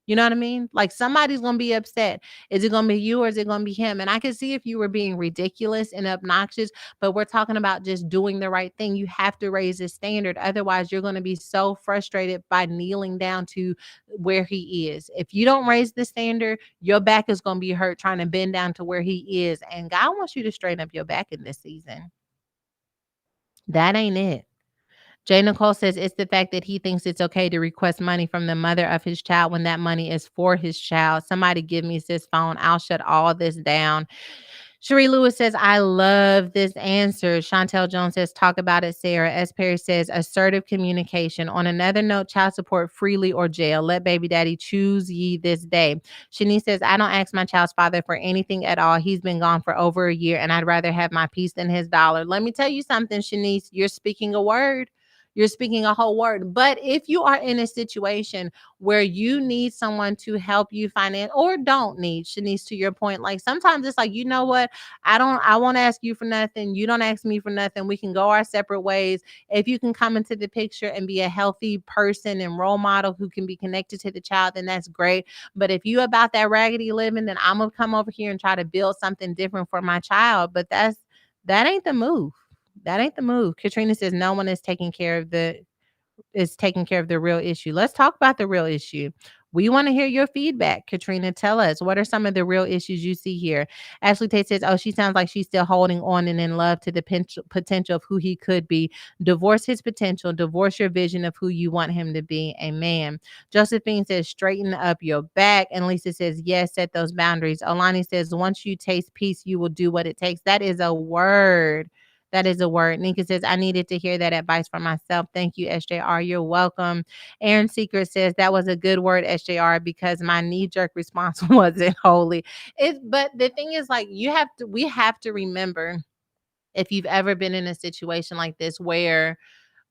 You know what I mean? Like somebody's going to be upset. Is it going to be you or is it going to be him? And I can see if you were being ridiculous and obnoxious, but we're talking about just doing the right thing. You have to raise the standard. Otherwise, you're going to be so frustrated by kneeling down to where he is. If you don't raise the standard, your back is going to be hurt trying to bend down to where he is. And God wants you to straighten up your back in this season. That ain't it. Jay Nicole says it's the fact that he thinks it's okay to request money from the mother of his child when that money is for his child. Somebody give me his phone. I'll shut all this down. Cherie Lewis says, I love this answer. Chantel Jones says, talk about it, Sarah. S. Perry says, assertive communication. On another note, child support freely or jail. Let baby daddy choose ye this day. Shanice says, I don't ask my child's father for anything at all. He's been gone for over a year, and I'd rather have my peace than his dollar. Let me tell you something, Shanice. You're speaking a word. You're speaking a whole word. But if you are in a situation where you need someone to help you finance, or don't need, Shanice, to your point, like sometimes it's like, you know what? I won't ask you for nothing. You don't ask me for nothing. We can go our separate ways. If you can come into the picture and be a healthy person and role model who can be connected to the child, then that's great. But if you about that raggedy living, then I'm gonna come over here and try to build something different for my child. But that ain't the move. That ain't the move. Katrina says no one is taking care of the real issue. Let's talk about the real issue. We want to hear your feedback. Katrina, tell us, what are some of the real issues you see here? Ashley Tate says, oh, she sounds like she's still holding on and in love to the potential of who he could be. Divorce his potential. Divorce your vision of who you want him to be. Amen. Josephine says, straighten up your back. And Lisa says, yes, set those boundaries. Olani says, once you taste peace, you will do what it takes. That is a word. That is a word. Nika says, I needed to hear that advice for myself. Thank you, SJR. You're welcome. Aaron Secret says, that was a good word, SJR, because my knee-jerk response wasn't holy. But the thing is, like, we have to remember, if you've ever been in a situation like this where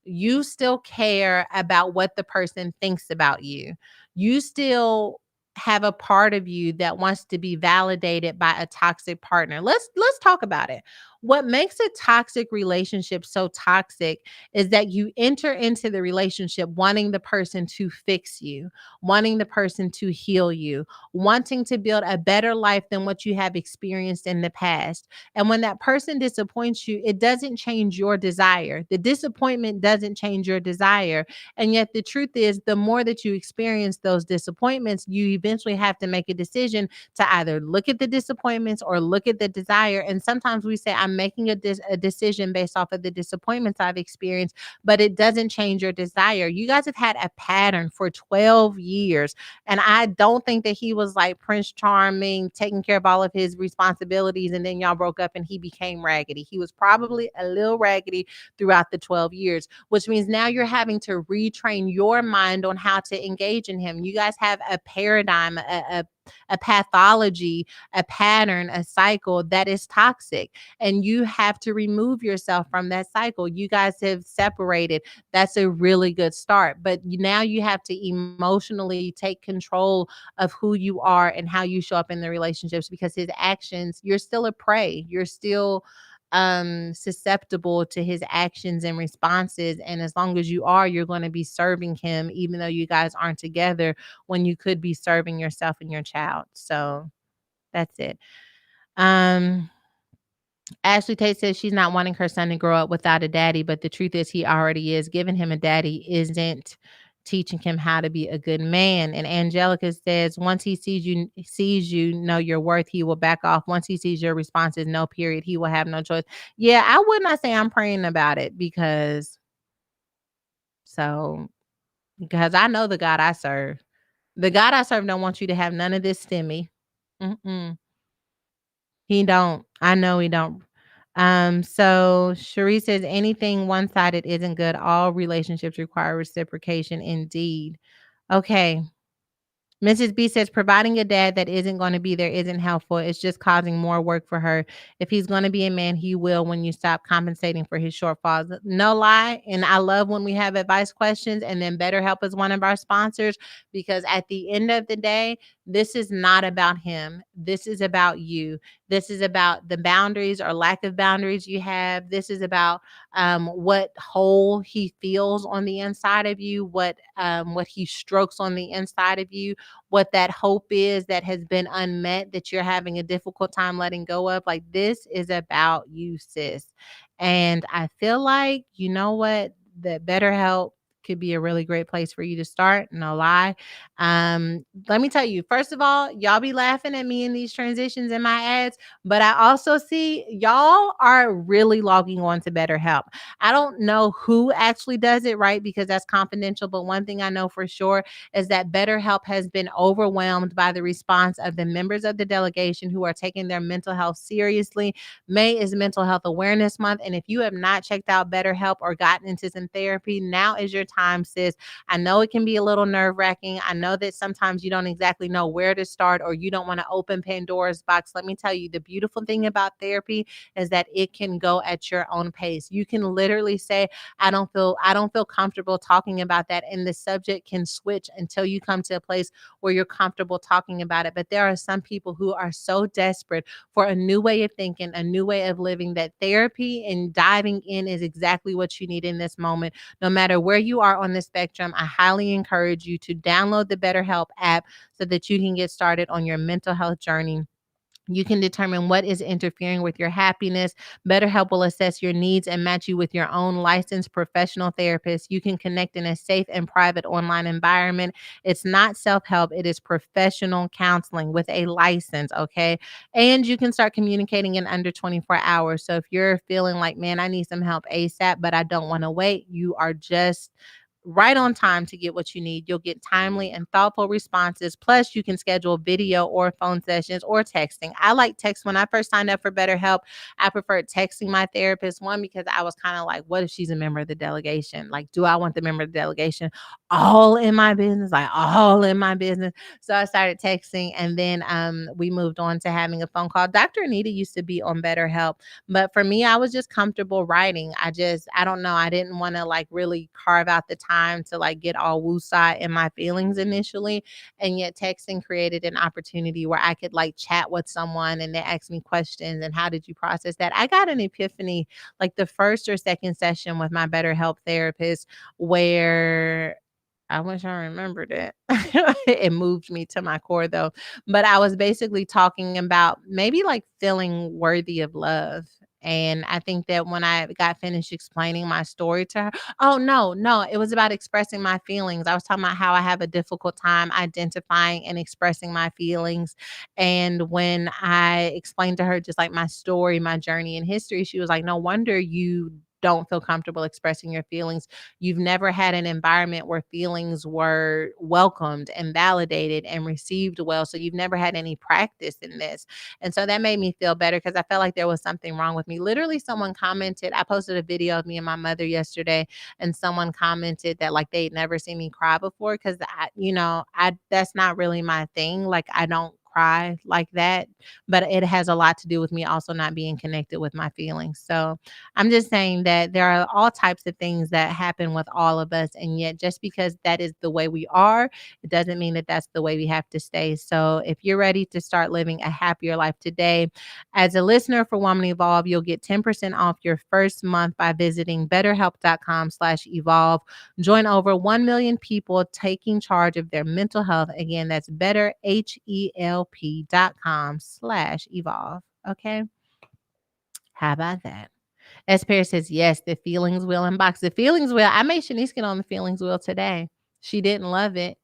you still care about what the person thinks about you. You still have a part of you that wants to be validated by a toxic partner. Let's talk about it. What makes a toxic relationship so toxic is that you enter into the relationship wanting the person to fix you, wanting the person to heal you, wanting to build a better life than what you have experienced in the past. And when that person disappoints you, it doesn't change your desire. The disappointment doesn't change your desire. And yet the truth is, the more that you experience those disappointments, you eventually have to make a decision to either look at the disappointments or look at the desire. And sometimes we say, I'm making a decision based off of the disappointments I've experienced, but it doesn't change your desire. You guys have had a pattern for 12 years. And I don't think that he was like Prince Charming, taking care of all of his responsibilities, and then y'all broke up and he became raggedy. He was probably a little raggedy throughout the 12 years, which means now you're having to retrain your mind on how to engage in him. You guys have a paradigm, a pathology, a pattern, a cycle that is toxic, and you have to remove yourself from that cycle. You guys have separated. That's a really good start, but now you have to emotionally take control of who you are and how you show up in the relationships, because his actions, you're still a prey. You're still susceptible to his actions and responses, and as long as you are, you're going to be serving him even though you guys aren't together, when you could be serving yourself and your child. So that's it. Ashley Tate says she's not wanting her son to grow up without a daddy, but the truth is he already is. Giving him a daddy isn't teaching him how to be a good man. And Angelica says, once he sees you know your worth, he will back off. Once he sees your response is no, period, he will have no choice. Yeah, I would not say I'm praying about it, because I know the God I serve. The God I serve don't want you to have none of this stimmy. Mm-mm. He don't. I know he don't. So Cherie says anything one-sided isn't good. All relationships require reciprocation indeed. Okay. Mrs. B says providing a dad that isn't going to be there isn't helpful. It's just causing more work for her. If he's going to be a man, he will when you stop compensating for his shortfalls. No lie. And I love when we have advice questions, and then BetterHelp is one of our sponsors, because at the end of the day, this is not about him. This is about you. This is about the boundaries or lack of boundaries you have. This is about what hole he feels on the inside of you, what he strokes on the inside of you, what that hope is that has been unmet that you're having a difficult time letting go of. Like, this is about you, sis. And I feel like, you know what, that BetterHelp could be a really great place for you to start. No lie. Let me tell you, first of all, y'all be laughing at me in these transitions in my ads, but I also see y'all are really logging on to BetterHelp. I don't know who actually does it, right? Because that's confidential. But one thing I know for sure is that BetterHelp has been overwhelmed by the response of the members of the delegation who are taking their mental health seriously. May is Mental Health Awareness Month. And if you have not checked out BetterHelp or gotten into some therapy, now is your time, sis. I know it can be a little nerve-wracking. I know that sometimes you don't exactly know where to start, or you don't want to open Pandora's box. Let me tell you, the beautiful thing about therapy is that it can go at your own pace. You can literally say, I don't feel comfortable talking about that, and the subject can switch until you come to a place where you're comfortable talking about it. But there are some people who are so desperate for a new way of thinking, a new way of living, that therapy and diving in is exactly what you need in this moment. No matter where you are on the spectrum, I highly encourage you to download the BetterHelp app so that you can get started on your mental health journey You can determine what is interfering with your happiness. BetterHelp will assess your needs and match you with your own licensed professional therapist. You can connect in a safe and private online environment. It's not self help, it is professional counseling with a license, okay? And you can start communicating in under 24 hours. So if you're feeling like, man, I need some help ASAP, but I don't want to wait, you are just right on time to get what you need. You'll get timely and thoughtful responses. Plus, you can schedule video or phone sessions or texting. I like text. When I first signed up for BetterHelp, I preferred texting my therapist. One, because I was kind of like, what if she's a member of the delegation? Like, do I want the member of the delegation all in my business? Like, all in my business. So I started texting, and then we moved on to having a phone call. Dr. Anita used to be on BetterHelp, but for me, I was just comfortable writing. I don't know. I didn't want to like really carve out the time to like get all woosah in my feelings initially. And yet texting created an opportunity where I could like chat with someone and they ask me questions and how did you process that? I got an epiphany like the first or second session with my BetterHelp therapist where I wish I remembered it. It moved me to my core though. But I was basically talking about maybe like feeling worthy of love. And I think that when I got finished explaining my story to her, oh, no, it was about expressing my feelings. I was talking about how I have a difficult time identifying and expressing my feelings. And when I explained to her just like my story, my journey and history, she was like, no wonder you don't feel comfortable expressing your feelings. You've never had an environment where feelings were welcomed and validated and received well. So you've never had any practice in this. And so that made me feel better because I felt like there was something wrong with me. Literally, someone commented, I posted a video of me and my mother yesterday, and someone commented that like they'd never seen me cry before because I that's not really my thing. Like I don't cry like that, but it has a lot to do with me also not being connected with my feelings. So I'm just saying that there are all types of things that happen with all of us. And yet, just because that is the way we are, it doesn't mean that that's the way we have to stay. So if you're ready to start living a happier life today, as a listener for Woman Evolve, you'll get 10% off your first month by visiting betterhelp.com/evolve. Join over 1 million people taking charge of their mental health. Again, that's betterhelp.com/evolve. Okay. How about that? S. Perry says, yes, the feelings wheel unbox. The feelings wheel. I made Shanice get on the feelings wheel today. She didn't love it.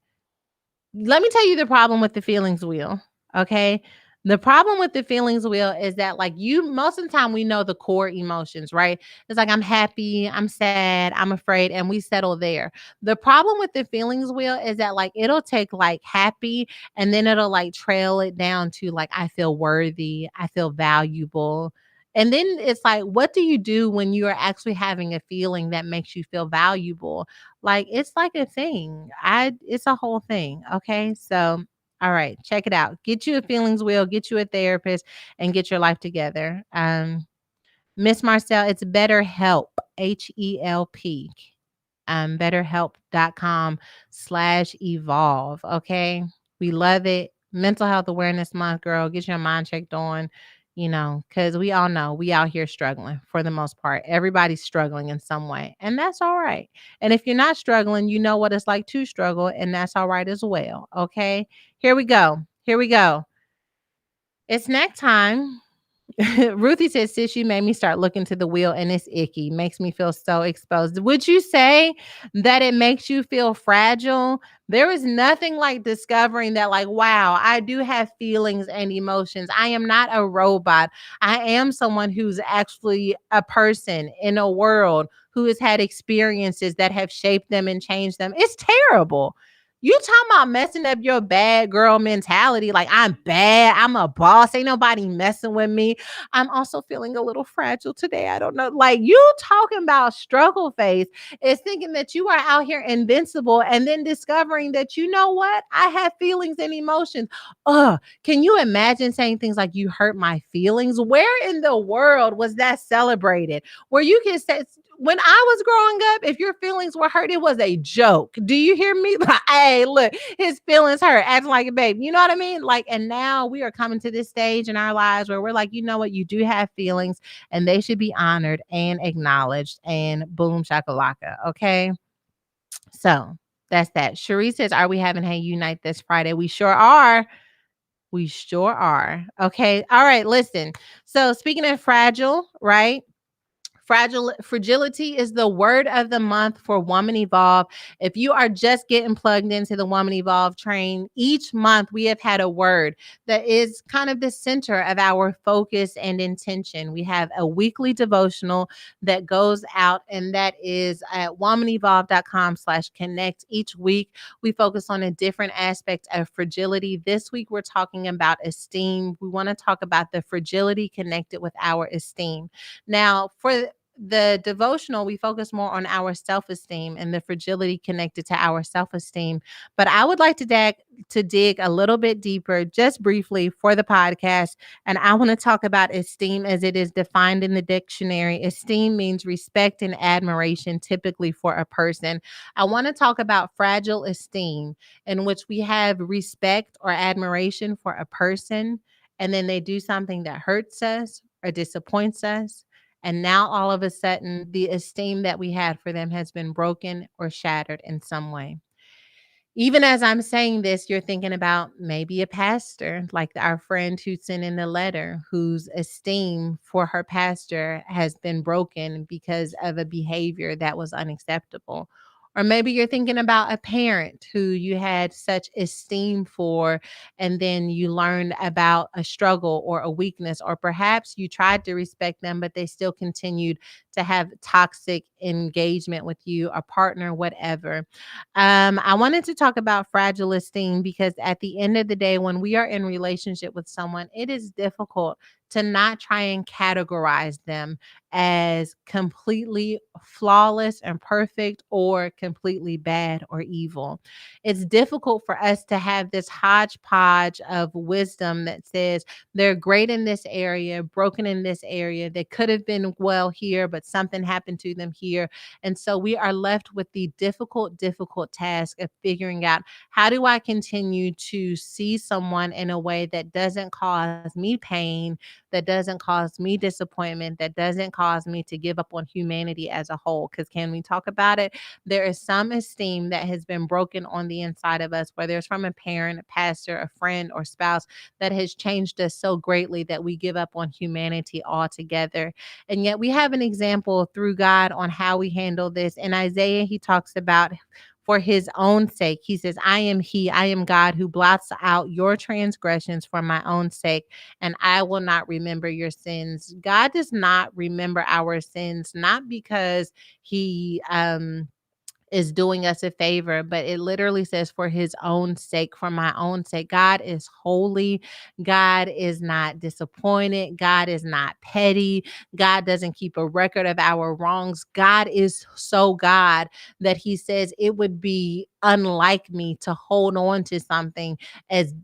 Let me tell you the problem with the feelings wheel. Okay. The problem with the feelings wheel is that, like, most of the time we know the core emotions, right? It's like, I'm happy, I'm sad, I'm afraid, and we settle there. The problem with the feelings wheel is that, like, it'll take like happy and then it'll like trail it down to like, I feel worthy, I feel valuable. And then it's like, what do you do when you are actually having a feeling that makes you feel valuable? Like, it's like a thing. It's a whole thing, okay? So, all right, check it out. Get you a feelings wheel, get you a therapist, and get your life together. Miss Marcel, it's BetterHelp, HELP. Betterhelp.com/evolve. Okay. We love it. Mental Health Awareness Month, girl. Get your mind checked on, because we all know we out here struggling for the most part. Everybody's struggling in some way, and that's all right. And if you're not struggling, you know what it's like to struggle, and that's all right as well. Okay. Here we go. Here we go. It's snack time. Ruthie says, sis, you made me start looking to the wheel and it's icky. Makes me feel so exposed. Would you say that it makes you feel fragile? There is nothing like discovering that, like, wow, I do have feelings and emotions. I am not a robot. I am someone who's actually a person in a world who has had experiences that have shaped them and changed them. It's terrible. You talking about messing up your bad girl mentality. Like, I'm bad. I'm a boss. Ain't nobody messing with me. I'm also feeling a little fragile today. I don't know. Like, you talking about struggle phase is thinking that you are out here invincible and then discovering that, you know what? I have feelings and emotions. Can you imagine saying things like, you hurt my feelings? Where in the world was that celebrated? Where you can say, when I was growing up, if your feelings were hurt, it was a joke. Do you hear me? Like, hey, look, his feelings hurt, acting like a baby. You know what I mean? Like, and now we are coming to this stage in our lives where we're like, you know what? You do have feelings and they should be honored and acknowledged, and boom shakalaka. Okay. So that's that. Cherie says, are we having Hey Unite this Friday? We sure are. We sure are. Okay. All right. Listen. So, speaking of fragile, right? Fragility is the word of the month for Woman Evolve. If you are just getting plugged into the Woman Evolve train, each month we have had a word that is kind of the center of our focus and intention. We have a weekly devotional that goes out, and that is at womanevolve.com/connect. Each week we focus on a different aspect of fragility. This week we're talking about esteem. We want to talk about the fragility connected with our esteem. Now, for the devotional, we focus more on our self esteem and the fragility connected to our self esteem. But I would like to dig a little bit deeper, just briefly, for the podcast. And I want to talk about esteem as it is defined in the dictionary. Esteem means respect and admiration, typically for a person. I want to talk about fragile esteem, in which we have respect or admiration for a person, and then they do something that hurts us or disappoints us. And now all of a sudden, the esteem that we had for them has been broken or shattered in some way. Even as I'm saying this, you're thinking about maybe a pastor, like our friend who sent in the letter, whose esteem for her pastor has been broken because of a behavior that was unacceptable. Or maybe you're thinking about a parent who you had such esteem for, and then you learned about a struggle or a weakness, or perhaps you tried to respect them, but they still continued to have toxic engagement with you, a partner, whatever. I wanted to talk about fragile esteem because at the end of the day, when we are in relationship with someone, it is difficult to not try and categorize them as completely flawless and perfect or completely bad or evil. It's difficult for us to have this hodgepodge of wisdom that says they're great in this area, broken in this area, they could have been well here, but something happened to them here. And so we are left with the difficult task of figuring out, how do I continue to see someone in a way that doesn't cause me pain, that doesn't cause me disappointment, that doesn't cause me to give up on humanity as a whole? Because can we talk about it? There is some esteem that has been broken on the inside of us, whether it's from a parent, a pastor, a friend, or spouse, that has changed us so greatly that we give up on humanity altogether. And yet we have an example through God on how we handle this. In Isaiah, he talks about, for his own sake, he says, I am God who blots out your transgressions for my own sake, and I will not remember your sins. God does not remember our sins, not because he is doing us a favor, but it literally says for his own sake, for my own sake. God is holy. God is not disappointed. God is not petty. God doesn't keep a record of our wrongs. God is so God that he says it would be unlike me to hold on to something as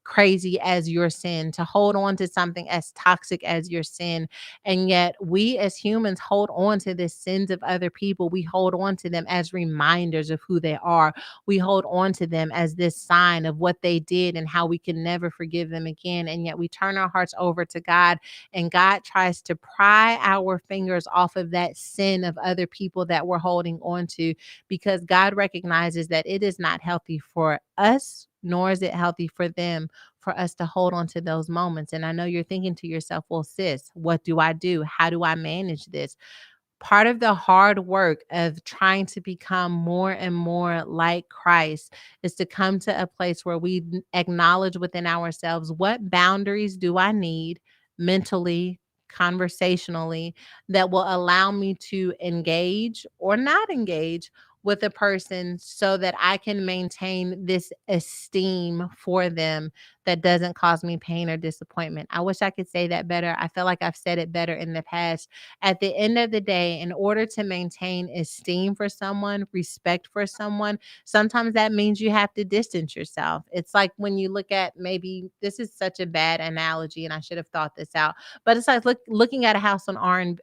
crazy as your sin, to hold on to something as toxic as your sin. And yet we as humans hold on to the sins of other people. We hold on to them as reminders of who they are. We hold on to them as this sign of what they did and how we can never forgive them again. And yet we turn our hearts over to God, and God tries to pry our fingers off of that sin of other people that we're holding on to, because God recognizes that it is not healthy for us, nor is it healthy for them, for us to hold on to those moments. And I know you're thinking to yourself, well, sis, what do I do? How do I manage this? Part of the hard work of trying to become more and more like Christ is to come to a place where we acknowledge within ourselves, what boundaries do I need mentally, conversationally, that will allow me to engage or not engage with a person so that I can maintain this esteem for them that doesn't cause me pain or disappointment. I wish I could say that better. I feel like I've said it better in the past. At the end of the day, in order to maintain esteem for someone, respect for someone, sometimes that means you have to distance yourself. It's like when you look at, maybe this is such a bad analogy and I should have thought this out, but it's like looking at a house on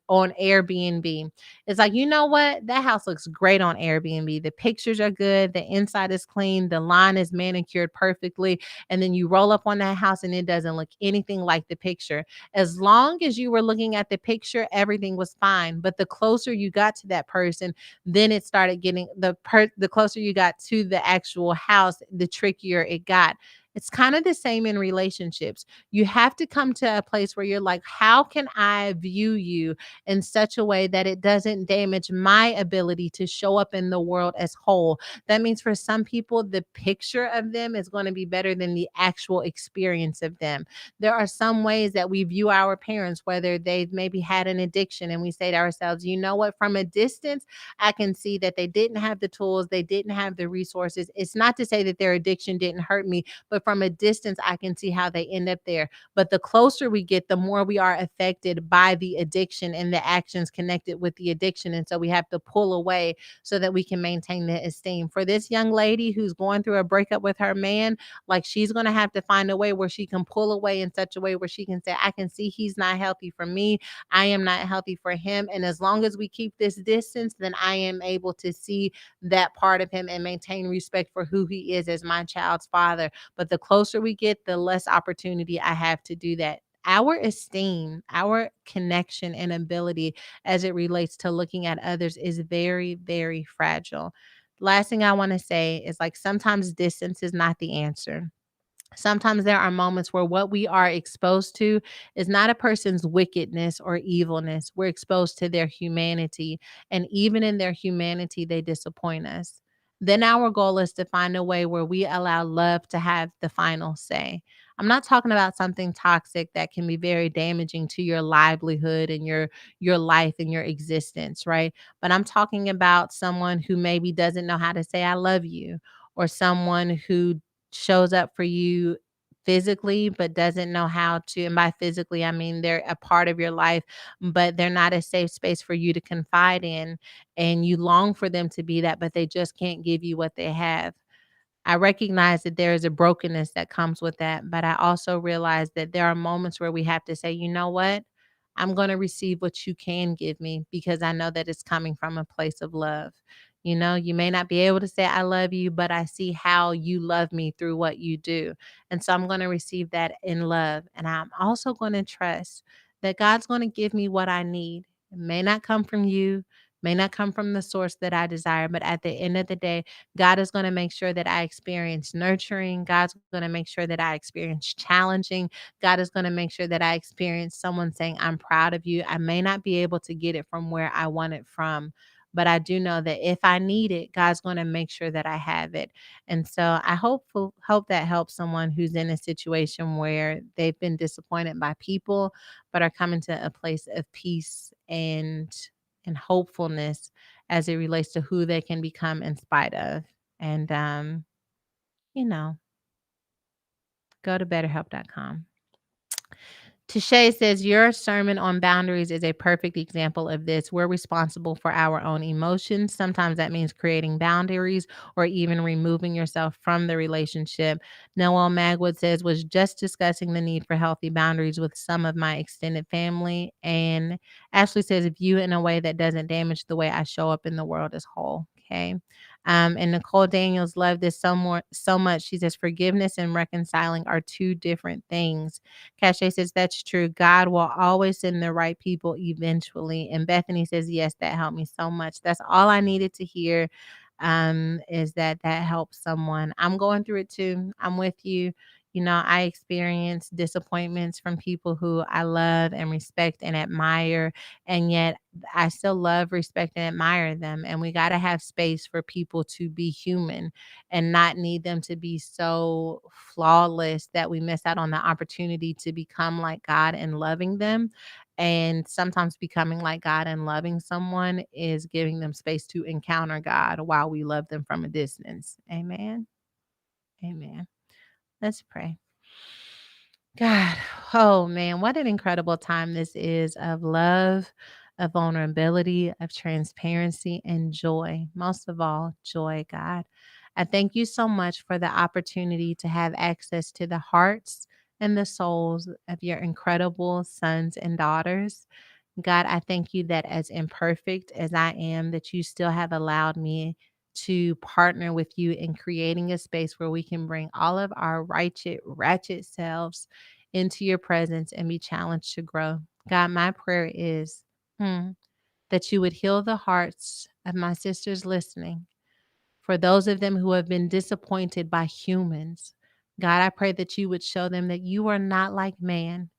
Airbnb. It's like, you know what? That house looks great on Airbnb. The pictures are good, the inside is clean, the line is manicured perfectly, and then you roll up on that house and it doesn't look anything like the picture. As long as you were looking at the picture, everything was fine. But the closer you got to that person, then it started getting the closer you got to the actual house, the trickier it got. It's kind of the same in relationships. You have to come to a place where you're like, how can I view you in such a way that it doesn't damage my ability to show up in the world as whole? That means for some people, the picture of them is going to be better than the actual experience of them. There are some ways that we view our parents, whether they've maybe had an addiction, and we say to ourselves, you know what, from a distance, I can see that they didn't have the tools, they didn't have the resources. It's not to say that their addiction didn't hurt me, but from a distance, I can see how they end up there. But the closer we get, the more we are affected by the addiction and the actions connected with the addiction. And so we have to pull away so that we can maintain the esteem. For this young lady who's going through a breakup with her man, like she's going to have to find a way where she can pull away in such a way where she can say, I can see he's not healthy for me. I am not healthy for him. And as long as we keep this distance, then I am able to see that part of him and maintain respect for who he is as my child's father. But the closer we get, the less opportunity I have to do that. Our esteem, our connection and ability as it relates to looking at others is very, very fragile. Last thing I want to say is like sometimes distance is not the answer. Sometimes there are moments where what we are exposed to is not a person's wickedness or evilness. We're exposed to their humanity. And even in their humanity, they disappoint us. Then our goal is to find a way where we allow love to have the final say. I'm not talking about something toxic that can be very damaging to your livelihood and your life and your existence, right? But I'm talking about someone who maybe doesn't know how to say I love you, or someone who shows up for you physically but doesn't know how to, and by physically I mean they're a part of your life but they're not a safe space for you to confide in, and you long for them to be that but they just can't give you what they have. I recognize that there is a brokenness that comes with that, but I also realize that there are moments where we have to say, you know what? I'm going to receive what you can give me because I know that it's coming from a place of love. You know, you may not be able to say, I love you, but I see how you love me through what you do. And so I'm going to receive that in love. And I'm also going to trust that God's going to give me what I need. It may not come from you, may not come from the source that I desire, but at the end of the day, God is going to make sure that I experience nurturing. God's going to make sure that I experience challenging. God is going to make sure that I experience someone saying, I'm proud of you. I may not be able to get it from where I want it from, but I do know that if I need it, God's going to make sure that I have it. And so I hope that helps someone who's in a situation where they've been disappointed by people, but are coming to a place of peace and hopefulness as it relates to who they can become in spite of. And, you know, go to betterhelp.com. Tashay says, your sermon on boundaries is a perfect example of this. We're responsible for our own emotions. Sometimes that means creating boundaries or even removing yourself from the relationship. Noel Magwood says, was just discussing the need for healthy boundaries with some of my extended family. And Ashley says, view in a way that doesn't damage the way I show up in the world as whole. Okay. And Nicole Daniels loved this so much. She says, forgiveness and reconciling are two different things. Cache says, that's true. God will always send the right people eventually. And Bethany says, yes, that helped me so much. That's all I needed to hear, is that helps someone. I'm going through it too. I'm with you. You know, I experience disappointments from people who I love and respect and admire. And yet I still love, respect, and admire them. And we got to have space for people to be human and not need them to be so flawless that we miss out on the opportunity to become like God and loving them. And sometimes becoming like God and loving someone is giving them space to encounter God while we love them from a distance. Amen. Amen. Let's pray. God, oh man, what an incredible time this is of love, of vulnerability, of transparency, and joy. Most of all, joy, God. I thank you so much for the opportunity to have access to the hearts and the souls of your incredible sons and daughters. God, I thank you that as imperfect as I am, that you still have allowed me to partner with you in creating a space where we can bring all of our righteous, ratchet selves into your presence and be challenged to grow. God, my prayer is that you would heal the hearts of my sisters listening, for those of them who have been disappointed by humans, God, I pray that you would show them that you are not like man,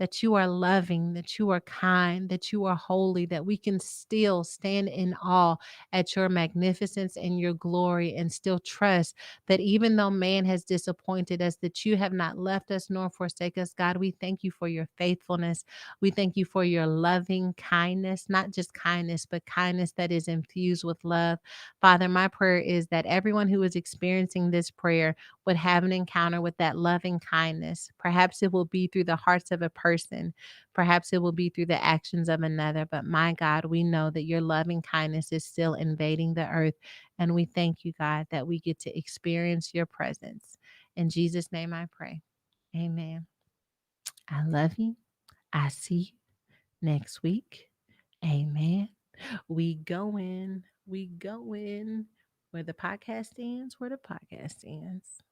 that you are loving, that you are kind, that you are holy, that we can still stand in awe at your magnificence and your glory and still trust that even though man has disappointed us, that you have not left us nor forsake us. God, we thank you for your faithfulness. We thank you for your loving kindness, not just kindness, but kindness that is infused with love. Father, my prayer is that everyone who is experiencing this prayer would have an encounter with that loving kindness. Perhaps it will be through the hearts of a person, perhaps it will be through the actions of another. But my God, we know that your loving kindness is still invading the earth. And we thank you, God, that we get to experience your presence. In Jesus' name I pray. Amen. I love you. I see you next week. Amen. We going. We going. Where the podcast ends, where the podcast ends.